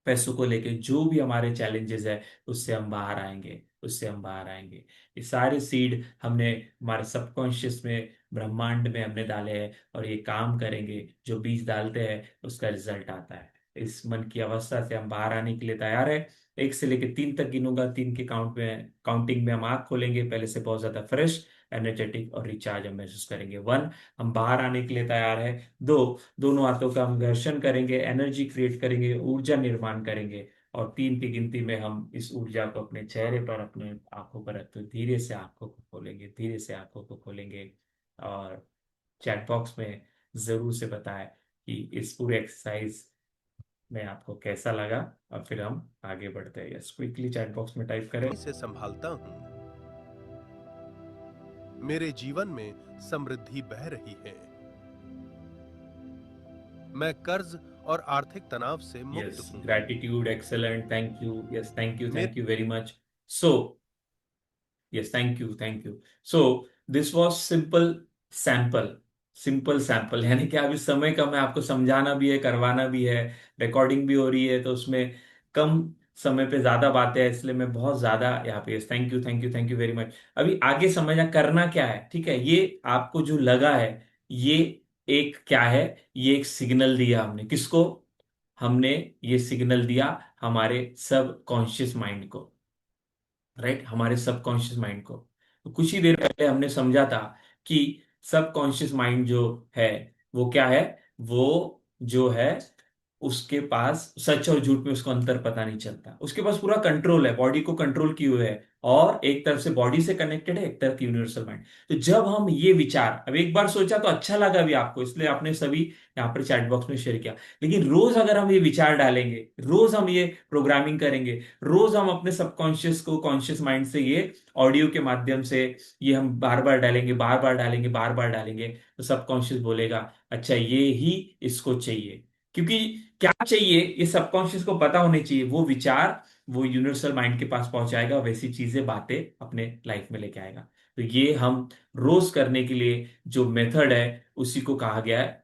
पैसों को लेके जो भी हमारे चैलेंजेस है, उससे हम बाहर आएंगे, उससे हम बाहर आएंगे। ये सारे सीड हमने हमारे सबकॉन्शियस में, ब्रह्मांड में हमने डाले हैं, और ये काम करेंगे। जो बीज डालते हैं उसका रिजल्ट आता है। इस मन की अवस्था से हम बाहर आने के लिए तैयार है। 1 से लेकर 3 तक गिनूंगा, 3 के काउंटिंग में हम आंख खोलेंगे, पहले से बहुत ज्यादा फ्रेश, एनर्जेटिक और रिचार्ज हम महसूस करेंगे। 1, हम बाहर आने के लिए तैयार है। 2, दोनों हाथों का हम घर्षण करेंगे, एनर्जी क्रिएट करेंगे, ऊर्जा निर्माण करेंगे। और 3 की गिनती में हम इस ऊर्जा को अपने चेहरे पर, अपने आंखों पर रखते हुए धीरे से आंखों को खोलेंगे, धीरे से आंखों को खोलेंगे। और चैट बॉक्स में जरूर से बताएं कि इस पूरे एक्सरसाइज में आपको कैसा लगा, और फिर हम आगे बढ़ते हैं। यस, क्विकली चैट बॉक्स में टाइप करें। से संभालता हूँ, मेरे जीवन में समृद्धि बह रही है। मैं कर्ज और आर्थिक तनाव से मुक्त यस, हूँ। Gratitude, excellent, thank you, yes, thank you, मेरे thank you very much. So yes, thank you, thank you. So this was simple sample, यानी कि अभी समय कम है, आपको समझाना भी है, करवाना भी है, रिकॉर्डिंग भी हो रही है, तो उसमें कम समय पे ज्यादा बातें हैं, इसलिए मैं बहुत ज्यादा यहाँ पे thank you, thank you, thank you very much. अभी आगे समझना करना क्या है, ठीक है? ये आपको जो लगा है, ये एक क्या है, ये एक सिग्नल दिया हमने किसको? हमने ये सिग्नल दिया हमारे सब कॉन्शियस माइंड को, राइट, हमारे सबकॉन्शियस माइंड को। तो कुछ ही देर पहले हमने समझा था कि सबकॉन्शियस माइंड जो है वो क्या है, वो जो है उसके पास सच और झूठ में उसको अंतर पता नहीं चलता, उसके पास पूरा कंट्रोल है, बॉडी को कंट्रोल किए हुए है, और एक तरफ से बॉडी से कनेक्टेड है, एक तरफ यूनिवर्सल माइंड। तो जब हम ये विचार, अब एक बार सोचा तो अच्छा लगा भी आपको, इसलिए आपने सभी यहाँ पर चैट बॉक्स में शेयर किया, लेकिन रोज अगर हम ये विचार डालेंगे, रोज हम ये प्रोग्रामिंग करेंगे, रोज हम अपने सबकॉन्शियस को कॉन्शियस माइंड से ये ऑडियो के माध्यम से ये हम बार बार डालेंगे, बार बार डालेंगे, बार बार डालेंगे, तो सबकॉन्शियस बोलेगा अच्छा ये ही इसको चाहिए। क्योंकि क्या चाहिए ये सबकॉन्शियस को पता होनी चाहिए, वो विचार वो यूनिवर्सल माइंड के पास पहुंचाएगा, वैसी चीजें बातें अपने लाइफ में लेके आएगा। तो ये हम रोज करने के लिए जो मेथड है उसी को कहा गया है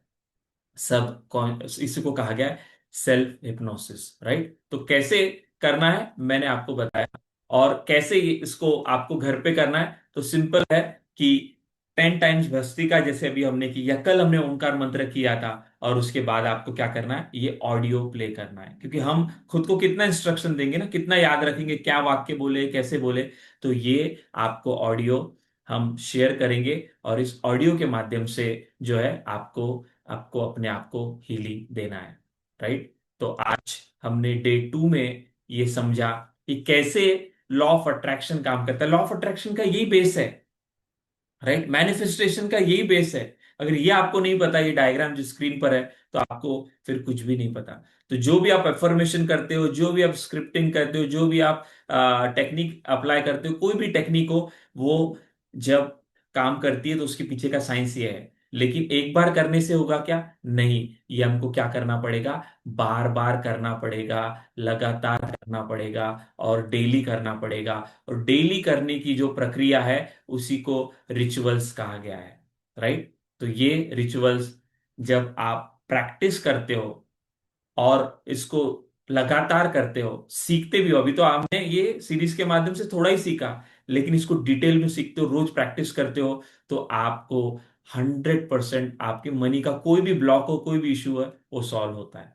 इसी को कहा गया है सेल्फ हिप्नोसिस, राइट? तो कैसे करना है मैंने आपको बताया, और कैसे ये इसको आपको घर पे करना है, तो सिंपल है कि 10 टाइम्स भस्त्रिका जैसे अभी हमने की, या कल हमने ओंकार मंत्र किया था, और उसके बाद आपको क्या करना है, ये ऑडियो प्ले करना है, क्योंकि हम खुद को कितना इंस्ट्रक्शन देंगे ना, कितना याद रखेंगे क्या वाक्य बोले, कैसे बोले, तो ये आपको ऑडियो हम शेयर करेंगे, और इस ऑडियो के माध्यम से जो है आपको आपको अपने आप को हीलिंग देना है, राइट? तो आज हमने डे 2 में ये समझा कि कैसे लॉ ऑफ अट्रैक्शन काम करता है। लॉ ऑफ अट्रैक्शन का यही बेस है, राइट, मैनिफेस्टेशन का यही बेस है। अगर ये आपको नहीं पता, ये डायग्राम जो स्क्रीन पर है, तो आपको फिर कुछ भी नहीं पता। तो जो भी आप एफर्मेशन करते हो, जो भी आप स्क्रिप्टिंग करते हो, जो भी आप टेक्निक अप्लाई करते हो, कोई भी टेक्निक हो, वो जब काम करती है तो उसके पीछे का साइंस ये है। लेकिन एक बार करने से होगा क्या? नहीं, ये हमको क्या करना पड़ेगा, बार बार करना पड़ेगा, लगातार करना पड़ेगा, और डेली करना पड़ेगा। और डेली करने की जो प्रक्रिया है उसी को रिचुअल्स कहा गया है, राइट? तो ये रिचुअल्स जब आप प्रैक्टिस करते हो और इसको लगातार करते हो, सीखते भी हो, अभी तो आपने ये सीरीज के माध्यम से थोड़ा ही सीखा, लेकिन इसको डिटेल में सीखते हो, रोज प्रैक्टिस करते हो, तो आपको 100% आपके मनी का कोई भी ब्लॉक हो, कोई भी इशू है, वो सॉल्व होता है।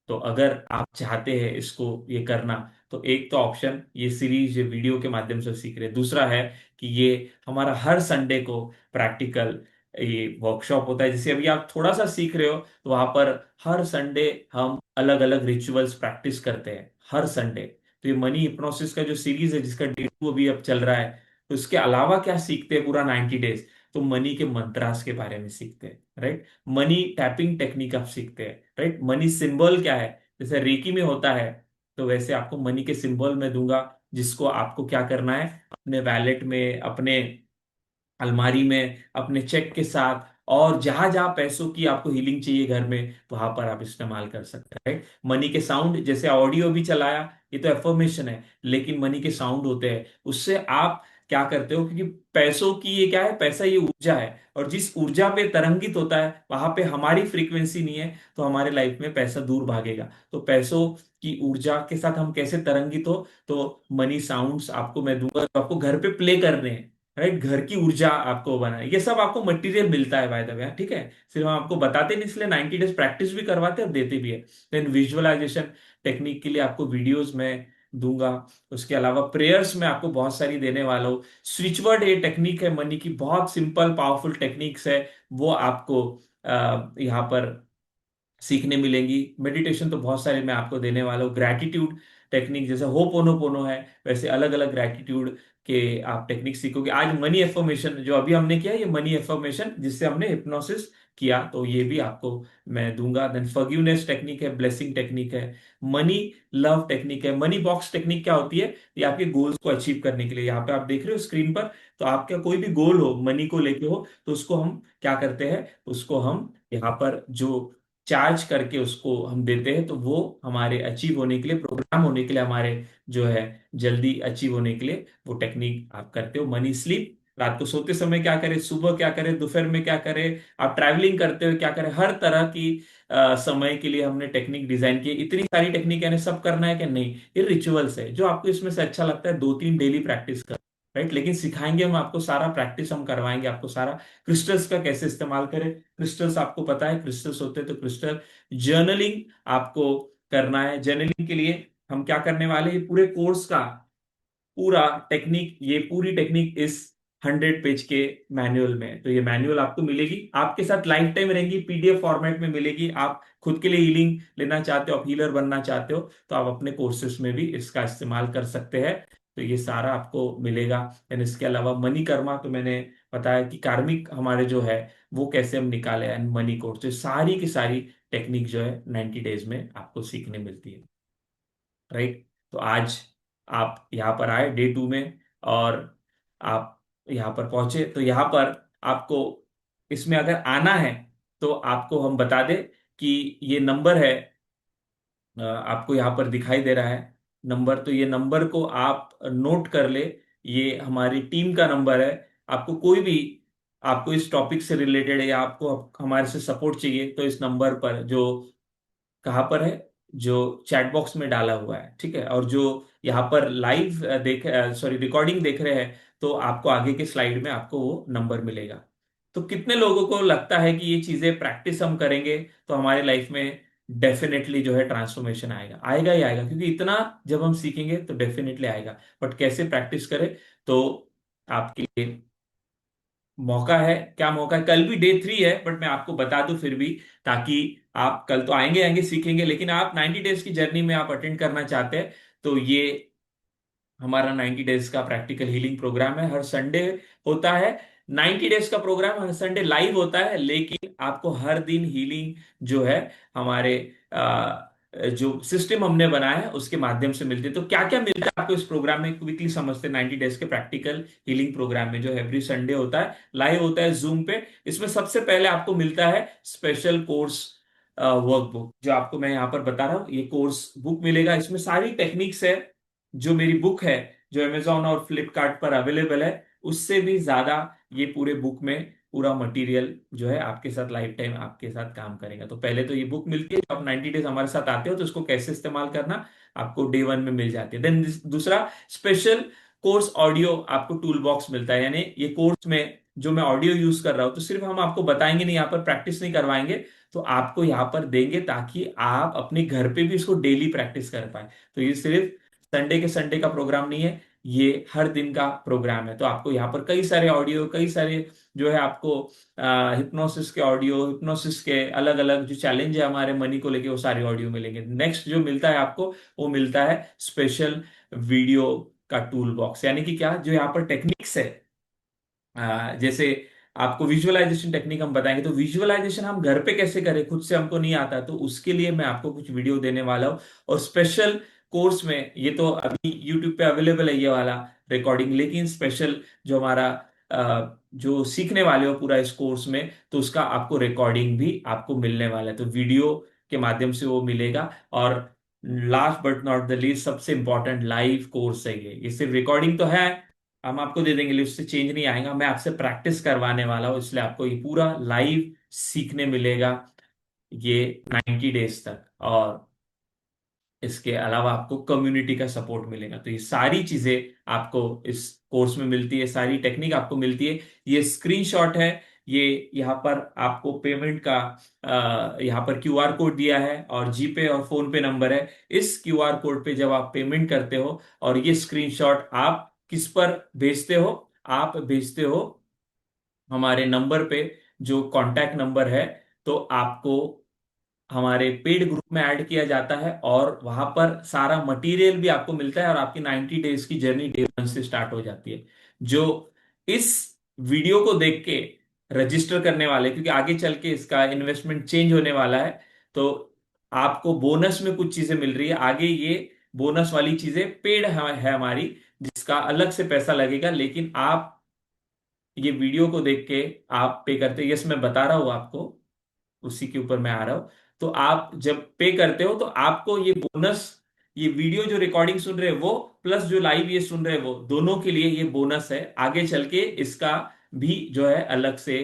तो अगर आप चाहते हैं इसको ये करना, तो एक तो ऑप्शन ये सीरीज ये वीडियो के माध्यम से सीख रहे हैं, दूसरा है कि ये हमारा हर संडे को प्रैक्टिकल ये वर्कशॉप होता है, जैसे अभी आप थोड़ा सा सीख रहे हो, तो वहां पर हर संडे हम अलग अलग रिचुअल्स प्रैक्टिस करते हैं हर संडे। तो ये मनी हिप्नोसिस का जो सीरीज है जिसका डे 2 अभी अब चल रहा है, तो इसके अलावा क्या सीखते हैं पूरा 90 डेज, तो मनी के मंत्रास के बारे में सीखते हैं, राइट? मनी टैपिंग टेक्निक आप सीखते हैं, राइट? मनी सिंबल क्या है, जैसे रेकी में होता है, तो वैसे आपको मनी के सिंबल मैं दूंगा, जिसको आपको क्या करना है, अपने वैलेट में, अपने अलमारी में, अपने चेक के साथ, और जहां जहां पैसों की आपको हीलिंग चाहिए घर में, वहां पर आप इस्तेमाल कर सकते हैं, राइट? मनी के साउंड, जैसे ऑडियो भी चलाया, ये तो एफर्मेशन है, लेकिन मनी के साउंड होते हैं, उससे आप क्या करते हो, क्योंकि पैसों की ये क्या है, पैसा ये ऊर्जा है, और जिस ऊर्जा पे तरंगित होता है वहां पे हमारी फ्रीक्वेंसी नहीं है, तो हमारे लाइफ में पैसा दूर भागेगा। तो पैसों की ऊर्जा के साथ हम कैसे तरंगित हो, तो मनी साउंड्स आपको मैं दूंगा, तो आपको घर पे प्ले करने हैं, राइट? घर की ऊर्जा आपको बनाए, ये सब आपको मटेरियल मिलता है बाय द वे, ठीक है? सिर्फ हम आपको बताते नहीं, इसलिए 90 डेज प्रैक्टिस भी करवाते हैं और देते भी है। देन विजुअलाइजेशन टेक्निक के लिए आपको वीडियोस में दूंगा, उसके अलावा प्रेयर्स में आपको बहुत सारी देने वाला हूँ। स्विचवर्ड ये टेक्निक है मनी की, बहुत सिंपल पावरफुल टेक्निक्स है, वो आपको यहाँ पर सीखने मिलेंगी। मेडिटेशन तो बहुत सारे मैं आपको देने वाला हूँ। ग्रैटिट्यूड टेक्निक, जैसे होपोनोपोनो है, वैसे अलग अलग ग्रैटिट्यूड कि आप टेक्निक सीखोगे। आज मनी एफर्मेशन जो अभी हमने किया, ये मनी एफर्मेशन जिससे हमने हिप्नोसिस किया, तो ये भी आपको मैं दूंगा। देन फॉरगिवनेस टेक्निक है, ब्लेसिंग टेक्निक है, मनी लव टेक्निक है। मनी बॉक्स टेक्निक क्या होती है? ये आपके गोल्स को अचीव करने के लिए, यहाँ पे आप देख रहे हो स्क्रीन पर, तो आपका कोई भी गोल हो, मनी को लेके हो, तो उसको हम क्या करते हैं, उसको हम यहाँ पर जो चार्ज करके उसको हम देते हैं, तो वो हमारे अचीव होने के लिए, प्रोग्राम होने के लिए, हमारे जो है जल्दी अचीव होने के लिए वो टेक्निक आप करते हो। मनी स्लीप, रात को सोते समय क्या करें, सुबह क्या करें, दोपहर में क्या करें, आप ट्रैवलिंग करते हुए क्या करें, हर तरह की समय के लिए हमने टेक्निक डिजाइन की। इतनी सारी टेक्निक यानी सब करना है कि नहीं, ये रिचुअल्स है, जो आपको इसमें से अच्छा लगता है 2-3 डेली प्रैक्टिस कर, राइट। लेकिन सिखाएंगे हम आपको, सारा प्रैक्टिस हम करवाएंगे आपको, सारा क्रिस्टल्स का कैसे इस्तेमाल करें। क्रिस्टल्स आपको पता है क्रिस्टल्स होते हैं, तो क्रिस्टल जर्नलिंग आपको करना है। जर्नलिंग के लिए हम क्या करने वाले हैं, ये पूरे कोर्स का पूरा टेक्निक, ये पूरी टेक्निक इस 100 पेज के मैनुअल में है। तो ये मैनुअल आपको मिलेगी, आपके साथ लाइफ टाइम रहेंगी, पीडीएफ फॉर्मेट में मिलेगी। आप खुद के लिए हीलिंग लेना चाहते हो, आप हीलर बनना चाहते हो, तो आप अपने कोर्सेज में भी इसका इस्तेमाल कर सकते हैं। तो ये सारा आपको मिलेगा। एंड इसके अलावा मनी कर्मा, तो मैंने बताया कि कार्मिक हमारे जो है वो कैसे हम निकाले, एंड मनी कोर्स, तो सारी की सारी टेक्निक जो है 90 डेज में आपको सीखने मिलती है, राइट। तो आज आप यहाँ पर आए डे 2 में, और आप यहाँ पर पहुंचे, तो यहाँ पर आपको इसमें अगर आना है, तो आपको हम बता दें कि ये नंबर है, आपको यहाँ पर दिखाई दे रहा है नंबर, तो ये नंबर को आप नोट कर ले, ये हमारी टीम का नंबर है। आपको कोई भी, आपको इस टॉपिक से रिलेटेड है, या आपको हमारे से सपोर्ट चाहिए, तो इस नंबर पर, जो कहाँ पर है, जो चैट बॉक्स में डाला हुआ है, ठीक है, और जो यहाँ पर लाइव देख, सॉरी रिकॉर्डिंग देख रहे हैं, तो आपको आगे के स्लाइड में आपको वो नंबर मिलेगा। तो कितने लोगों को लगता है कि ये चीजें प्रैक्टिस हम करेंगे तो हमारी लाइफ में डेफिनेटली जो है ट्रांसफॉर्मेशन आएगा, आएगा ही आएगा, क्योंकि इतना जब हम सीखेंगे तो डेफिनेटली आएगा। बट कैसे प्रैक्टिस करें, तो आपके लिए मौका है, क्या मौका है, कल भी डे 3 है, बट मैं आपको बता दूं फिर भी, ताकि आप कल तो आएंगे आएंगे सीखेंगे, लेकिन आप 90 डेज की जर्नी में आप अटेंड करना चाहते हैं, तो ये हमारा 90 डेज का प्रैक्टिकल हीलिंग प्रोग्राम है, हर संडे होता है। 90 डेज का प्रोग्राम हर संडे लाइव होता है, लेकिन आपको हर दिन हीलिंग जो है हमारे जो सिस्टम हमने बनाया है उसके माध्यम से मिलती है। तो क्या क्या मिलता है आपको इस प्रोग्राम में, क्विकली समझते हैं। 90 डेज के प्रैक्टिकल हीलिंग प्रोग्राम में, जो एवरी संडे होता है, लाइव होता है जूम पे, इसमें सबसे पहले आपको मिलता है स्पेशल कोर्स वर्कबुक, जो आपको मैं यहाँ पर बता रहा हूँ, ये कोर्स बुक मिलेगा। इसमें सारी टेक्निक्स है, जो मेरी बुक है, जो अमेजोन और फ्लिपकार्ट पर अवेलेबल है, उससे भी ज्यादा ये पूरे बुक में पूरा मटेरियल जो है आपके साथ लाइफ टाइम आपके साथ काम करेगा। तो पहले तो ये बुक मिलती है, जब आप 90 डेज हमारे साथ आते हो, तो उसको कैसे इस्तेमाल करना आपको डे 1 में मिल जाती है। देन दूसरा, स्पेशल कोर्स ऑडियो आपको टूल बॉक्स मिलता है, यानी ये कोर्स में जो मैं ऑडियो यूज कर रहा हूं, तो सिर्फ हम आपको बताएंगे नहीं, यहाँ पर प्रैक्टिस नहीं करवाएंगे, तो आपको यहाँ पर देंगे ताकि आप अपने घर पे भी इसको डेली प्रैक्टिस कर पाए। तो ये सिर्फ संडे के संडे का प्रोग्राम नहीं है, ये हर दिन का प्रोग्राम है। तो आपको यहाँ पर कई सारे ऑडियो, कई सारे जो है आपको हिप्नोसिस के ऑडियो, हिप्नोसिस के अलग अलग जो चैलेंज है हमारे मनी को लेके, वो सारे ऑडियो मिलेंगे। नेक्स्ट जो मिलता है आपको, वो मिलता है स्पेशल वीडियो का टूल बॉक्स, यानी कि क्या, जो यहाँ पर टेक्निक्स है, जैसे आपको विजुअलाइजेशन टेक्निक हम बताएंगे, तो विजुअलाइजेशन हम घर पे कैसे करें, खुद से हमको नहीं आता, तो उसके लिए मैं आपको कुछ वीडियो देने वाला हूँ। और स्पेशल कोर्स में, ये तो अभी यूट्यूब पे अवेलेबल है ये वाला रिकॉर्डिंग, लेकिन स्पेशल जो हमारा जो सीखने वाले हो पूरा इस कोर्स में, तो उसका आपको रिकॉर्डिंग भी आपको मिलने वाला है, तो वीडियो के माध्यम से वो मिलेगा। और last but not the least, सबसे इंपॉर्टेंट, लाइव कोर्स है ये सिर्फ रिकॉर्डिंग तो है, हम आपको दे देंगे, लिस्ट से चेंज नहीं आएगा, मैं आपसे प्रैक्टिस करवाने वाला हूं, इसलिए आपको ये पूरा लाइव सीखने मिलेगा ये 90 डेज तक। और इसके अलावा आपको कम्युनिटी का सपोर्ट मिलेगा। तो ये सारी चीजें आपको इस कोर्स में मिलती है, सारी टेक्निक आपको मिलती है। ये स्क्रीनशॉट है, ये यहाँ पर आपको पेमेंट का यहाँ पर क्यूआर कोड दिया है, और जीपे और फोन पे नंबर है। इस क्यूआर कोड पे जब आप पेमेंट करते हो, और ये स्क्रीनशॉट आप किस पर भेजते हो, आप भेजते हो हमारे नंबर पे, जो कांटेक्ट नंबर है, तो आपको हमारे पेड ग्रुप में ऐड किया जाता है, और वहां पर सारा मटेरियल भी आपको मिलता है, और आपकी 90 डेज की जर्नी डे 1 से स्टार्ट हो जाती है। जो इस वीडियो को देख के रजिस्टर करने वाले, क्योंकि आगे चल के इसका इन्वेस्टमेंट चेंज होने वाला है, तो आपको बोनस में कुछ चीजें मिल रही है आगे। ये बोनस वाली चीजें पेड है हमारी, जिसका अलग से पैसा लगेगा, लेकिन आप ये वीडियो को देख के आप पे करते, यस मैं बता रहा हूं आपको, उसी के ऊपर मैं आ रहा हूं। तो आप जब पे करते हो तो आपको ये बोनस, ये वीडियो जो रिकॉर्डिंग सुन रहे हैं वो, प्लस जो लाइव ये सुन रहे हैं वो, दोनों के लिए ये बोनस है। आगे चल के इसका भी जो है अलग से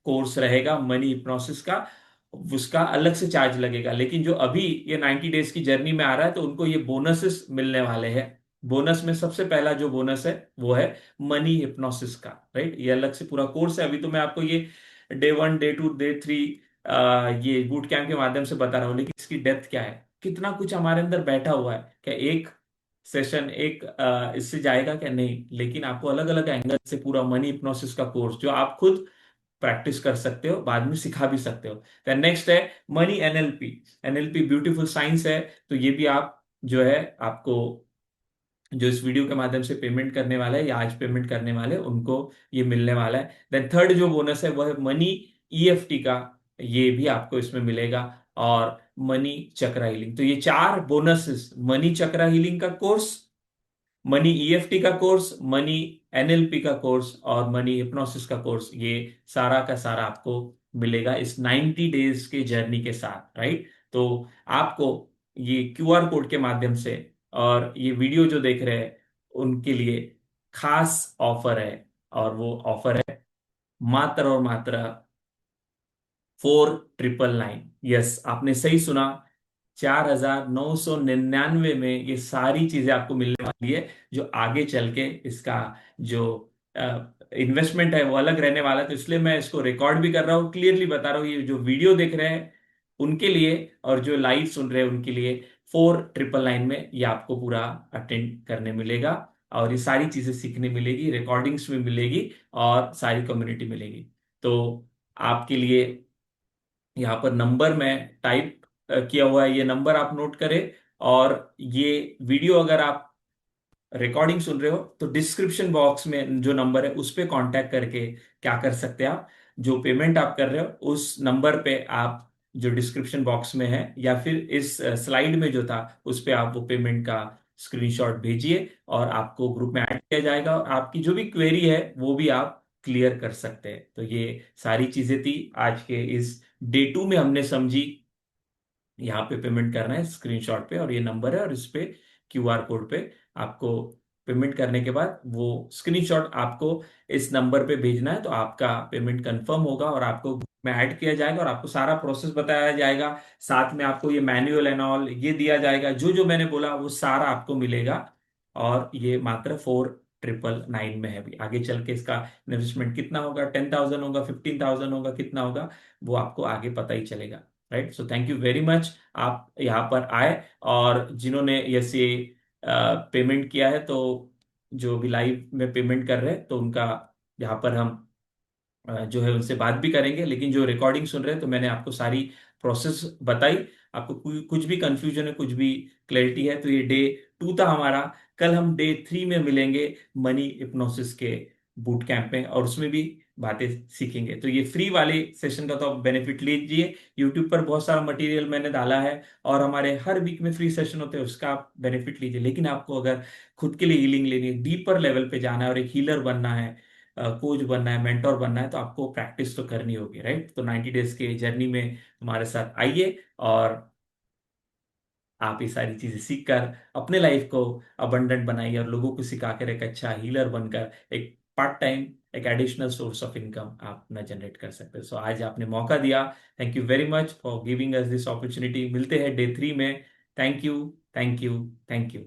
कोर्स रहेगा मनी हिप्नोसिस का, उसका अलग से चार्ज लगेगा। लेकिन जो अभी ये 90 डेज की जर्नी में आ रहा है, तो उनको ये बोनसेस मिलने वाले हैं। बोनस में सबसे पहला जो बोनस है वो है मनी हिप्नोसिस का, राइट। ये अलग से पूरा कोर्स है। अभी तो मैं आपको ये डे 1, डे 2, डे 3 ये बूट कैंप के माध्यम से बता रहा हूँ, लेकिन इसकी डेप्थ क्या है, कितना कुछ हमारे अंदर बैठा हुआ है, क्या एक सेशन एक इससे जाएगा क्या? नहीं। लेकिन आपको अलग अलग एंगल से पूरा मनी हिप्नोसिस का कोर्स, जो आप खुद प्रैक्टिस कर सकते हो, बाद में सिखा भी सकते हो। देन नेक्स्ट है money NLP. NLP beautiful science है, तो ये भी आप जो है, आपको जो इस वीडियो के माध्यम से पेमेंट करने वाला है या आज पेमेंट करने वाले हैं, उनको ये मिलने वाला है। देन थर्ड जो बोनस है वो है मनी ईएफटी का, ये भी आपको इसमें मिलेगा। और मनी चक्रा हीलिंग। तो ये चार बोनसेस, मनी चक्रा हीलिंग का कोर्स, मनी ईएफटी का कोर्स, मनी एनएलपी का कोर्स, और मनी हिप्नोसिस का कोर्स, ये सारा का सारा आपको मिलेगा इस 90 डेज के जर्नी के साथ, राइट। तो आपको ये क्यूआर कोड के माध्यम से, और ये वीडियो जो देख रहे हैं उनके लिए खास ऑफर है, और वो ऑफर है मात्र और मात्र 4999। यस, आपने सही सुना, 4999 में ये सारी चीजें आपको मिलने वाली है। जो आगे चल के इसका जो इन्वेस्टमेंट है वो अलग रहने वाला है। तो इसलिए मैं इसको रिकॉर्ड भी कर रहा हूँ, क्लियरली बता रहा हूँ, ये जो वीडियो देख रहे हैं उनके लिए, और जो लाइव सुन रहे हैं उनके लिए 4999 में ये आपको पूरा अटेंड करने मिलेगा। और ये सारी चीजें सीखने मिलेगी, रिकॉर्डिंग्स में मिलेगी, और सारी कम्युनिटी मिलेगी। तो आपके लिए यहाँ पर नंबर में टाइप किया हुआ है, ये नंबर आप नोट करें। और ये वीडियो अगर आप रिकॉर्डिंग सुन रहे हो तो डिस्क्रिप्शन बॉक्स में जो नंबर है उस पे कांटेक्ट करके क्या कर सकते हैं आप, जो पेमेंट आप कर रहे हो उस नंबर पे आप, जो डिस्क्रिप्शन बॉक्स में है या फिर इस स्लाइड में जो था उस पे आप वो पेमेंट का स्क्रीनशॉट भेजिए, और आपको ग्रुप में ऐड किया जाएगा, और आपकी जो भी क्वेरी है वो भी आप क्लियर कर सकते हैं। तो ये सारी चीजें थी आज के इस डे 2 में हमने समझी। यहाँ पे पेमेंट करना है स्क्रीनशॉट पे, और ये नंबर है, और इस पे क्यूआर कोड पे आपको पेमेंट करने के बाद वो स्क्रीनशॉट आपको इस नंबर पे भेजना है, तो आपका पेमेंट कंफर्म होगा, और आपको ग्रुप में ऐड किया जाएगा, और आपको सारा प्रोसेस बताया जाएगा। साथ में आपको ये मैनुअल एंड ऑल ये दिया जाएगा, जो जो मैंने बोला वो सारा आपको मिलेगा। और ये मात्र 4999 में है। अभी आगे चल के इसका इन्वेस्टमेंट कितना होगा, 10,000 होगा, 15,000 होगा, कितना होगा, वो आपको आगे पता ही चलेगा, right. So thank you very much, आप यहाँ पर आए। और जिन्होंने ये पेमेंट किया है, तो जो भी लाइव में पेमेंट कर रहे हैं, तो उनका यहाँ पर हम जो है उनसे बात भी करेंगे। लेकिन जो रिकॉर्डिंग सुन रहे हैं, तो मैंने आपको सारी प्रोसेस बताई। आपको कुछ भी कंफ्यूजन है, कुछ भी क्लैरिटी है, तो ये डे 2 था हमारा। कल हम डे 3 में मिलेंगे मनी हिप्नोसिस के बूट कैंप में, और उसमें भी बातें सीखेंगे। तो ये फ्री वाले सेशन का तो आप बेनिफिट लीजिए, यूट्यूब पर बहुत सारा मटेरियल मैंने डाला है, और हमारे हर वीक में फ्री सेशन होते हैं, उसका आप बेनिफिट लीजिए। लेकिन आपको अगर खुद के लिए हीलिंग लेनी है, डीपर लेवल पे जाना है, और एक हीलर बनना है, कोच बनना है, मेंटोर बनना है, तो आपको प्रैक्टिस तो करनी होगी, राइट। तो 90 डेज के जर्नी में हमारे साथ आइए, और आप ये सारी चीजें सीखकर अपने लाइफ को अबंडेंट बनाइए, और लोगों को सिखाकर एक अच्छा हीलर बनकर एक पार्ट टाइम, एक एडिशनल सोर्स ऑफ इनकम आप अपना जनरेट कर सकते हो। सो आज आपने मौका दिया, thank you very much for giving us this opportunity. मिलते हैं डे 3 में। Thank you, thank you, thank you.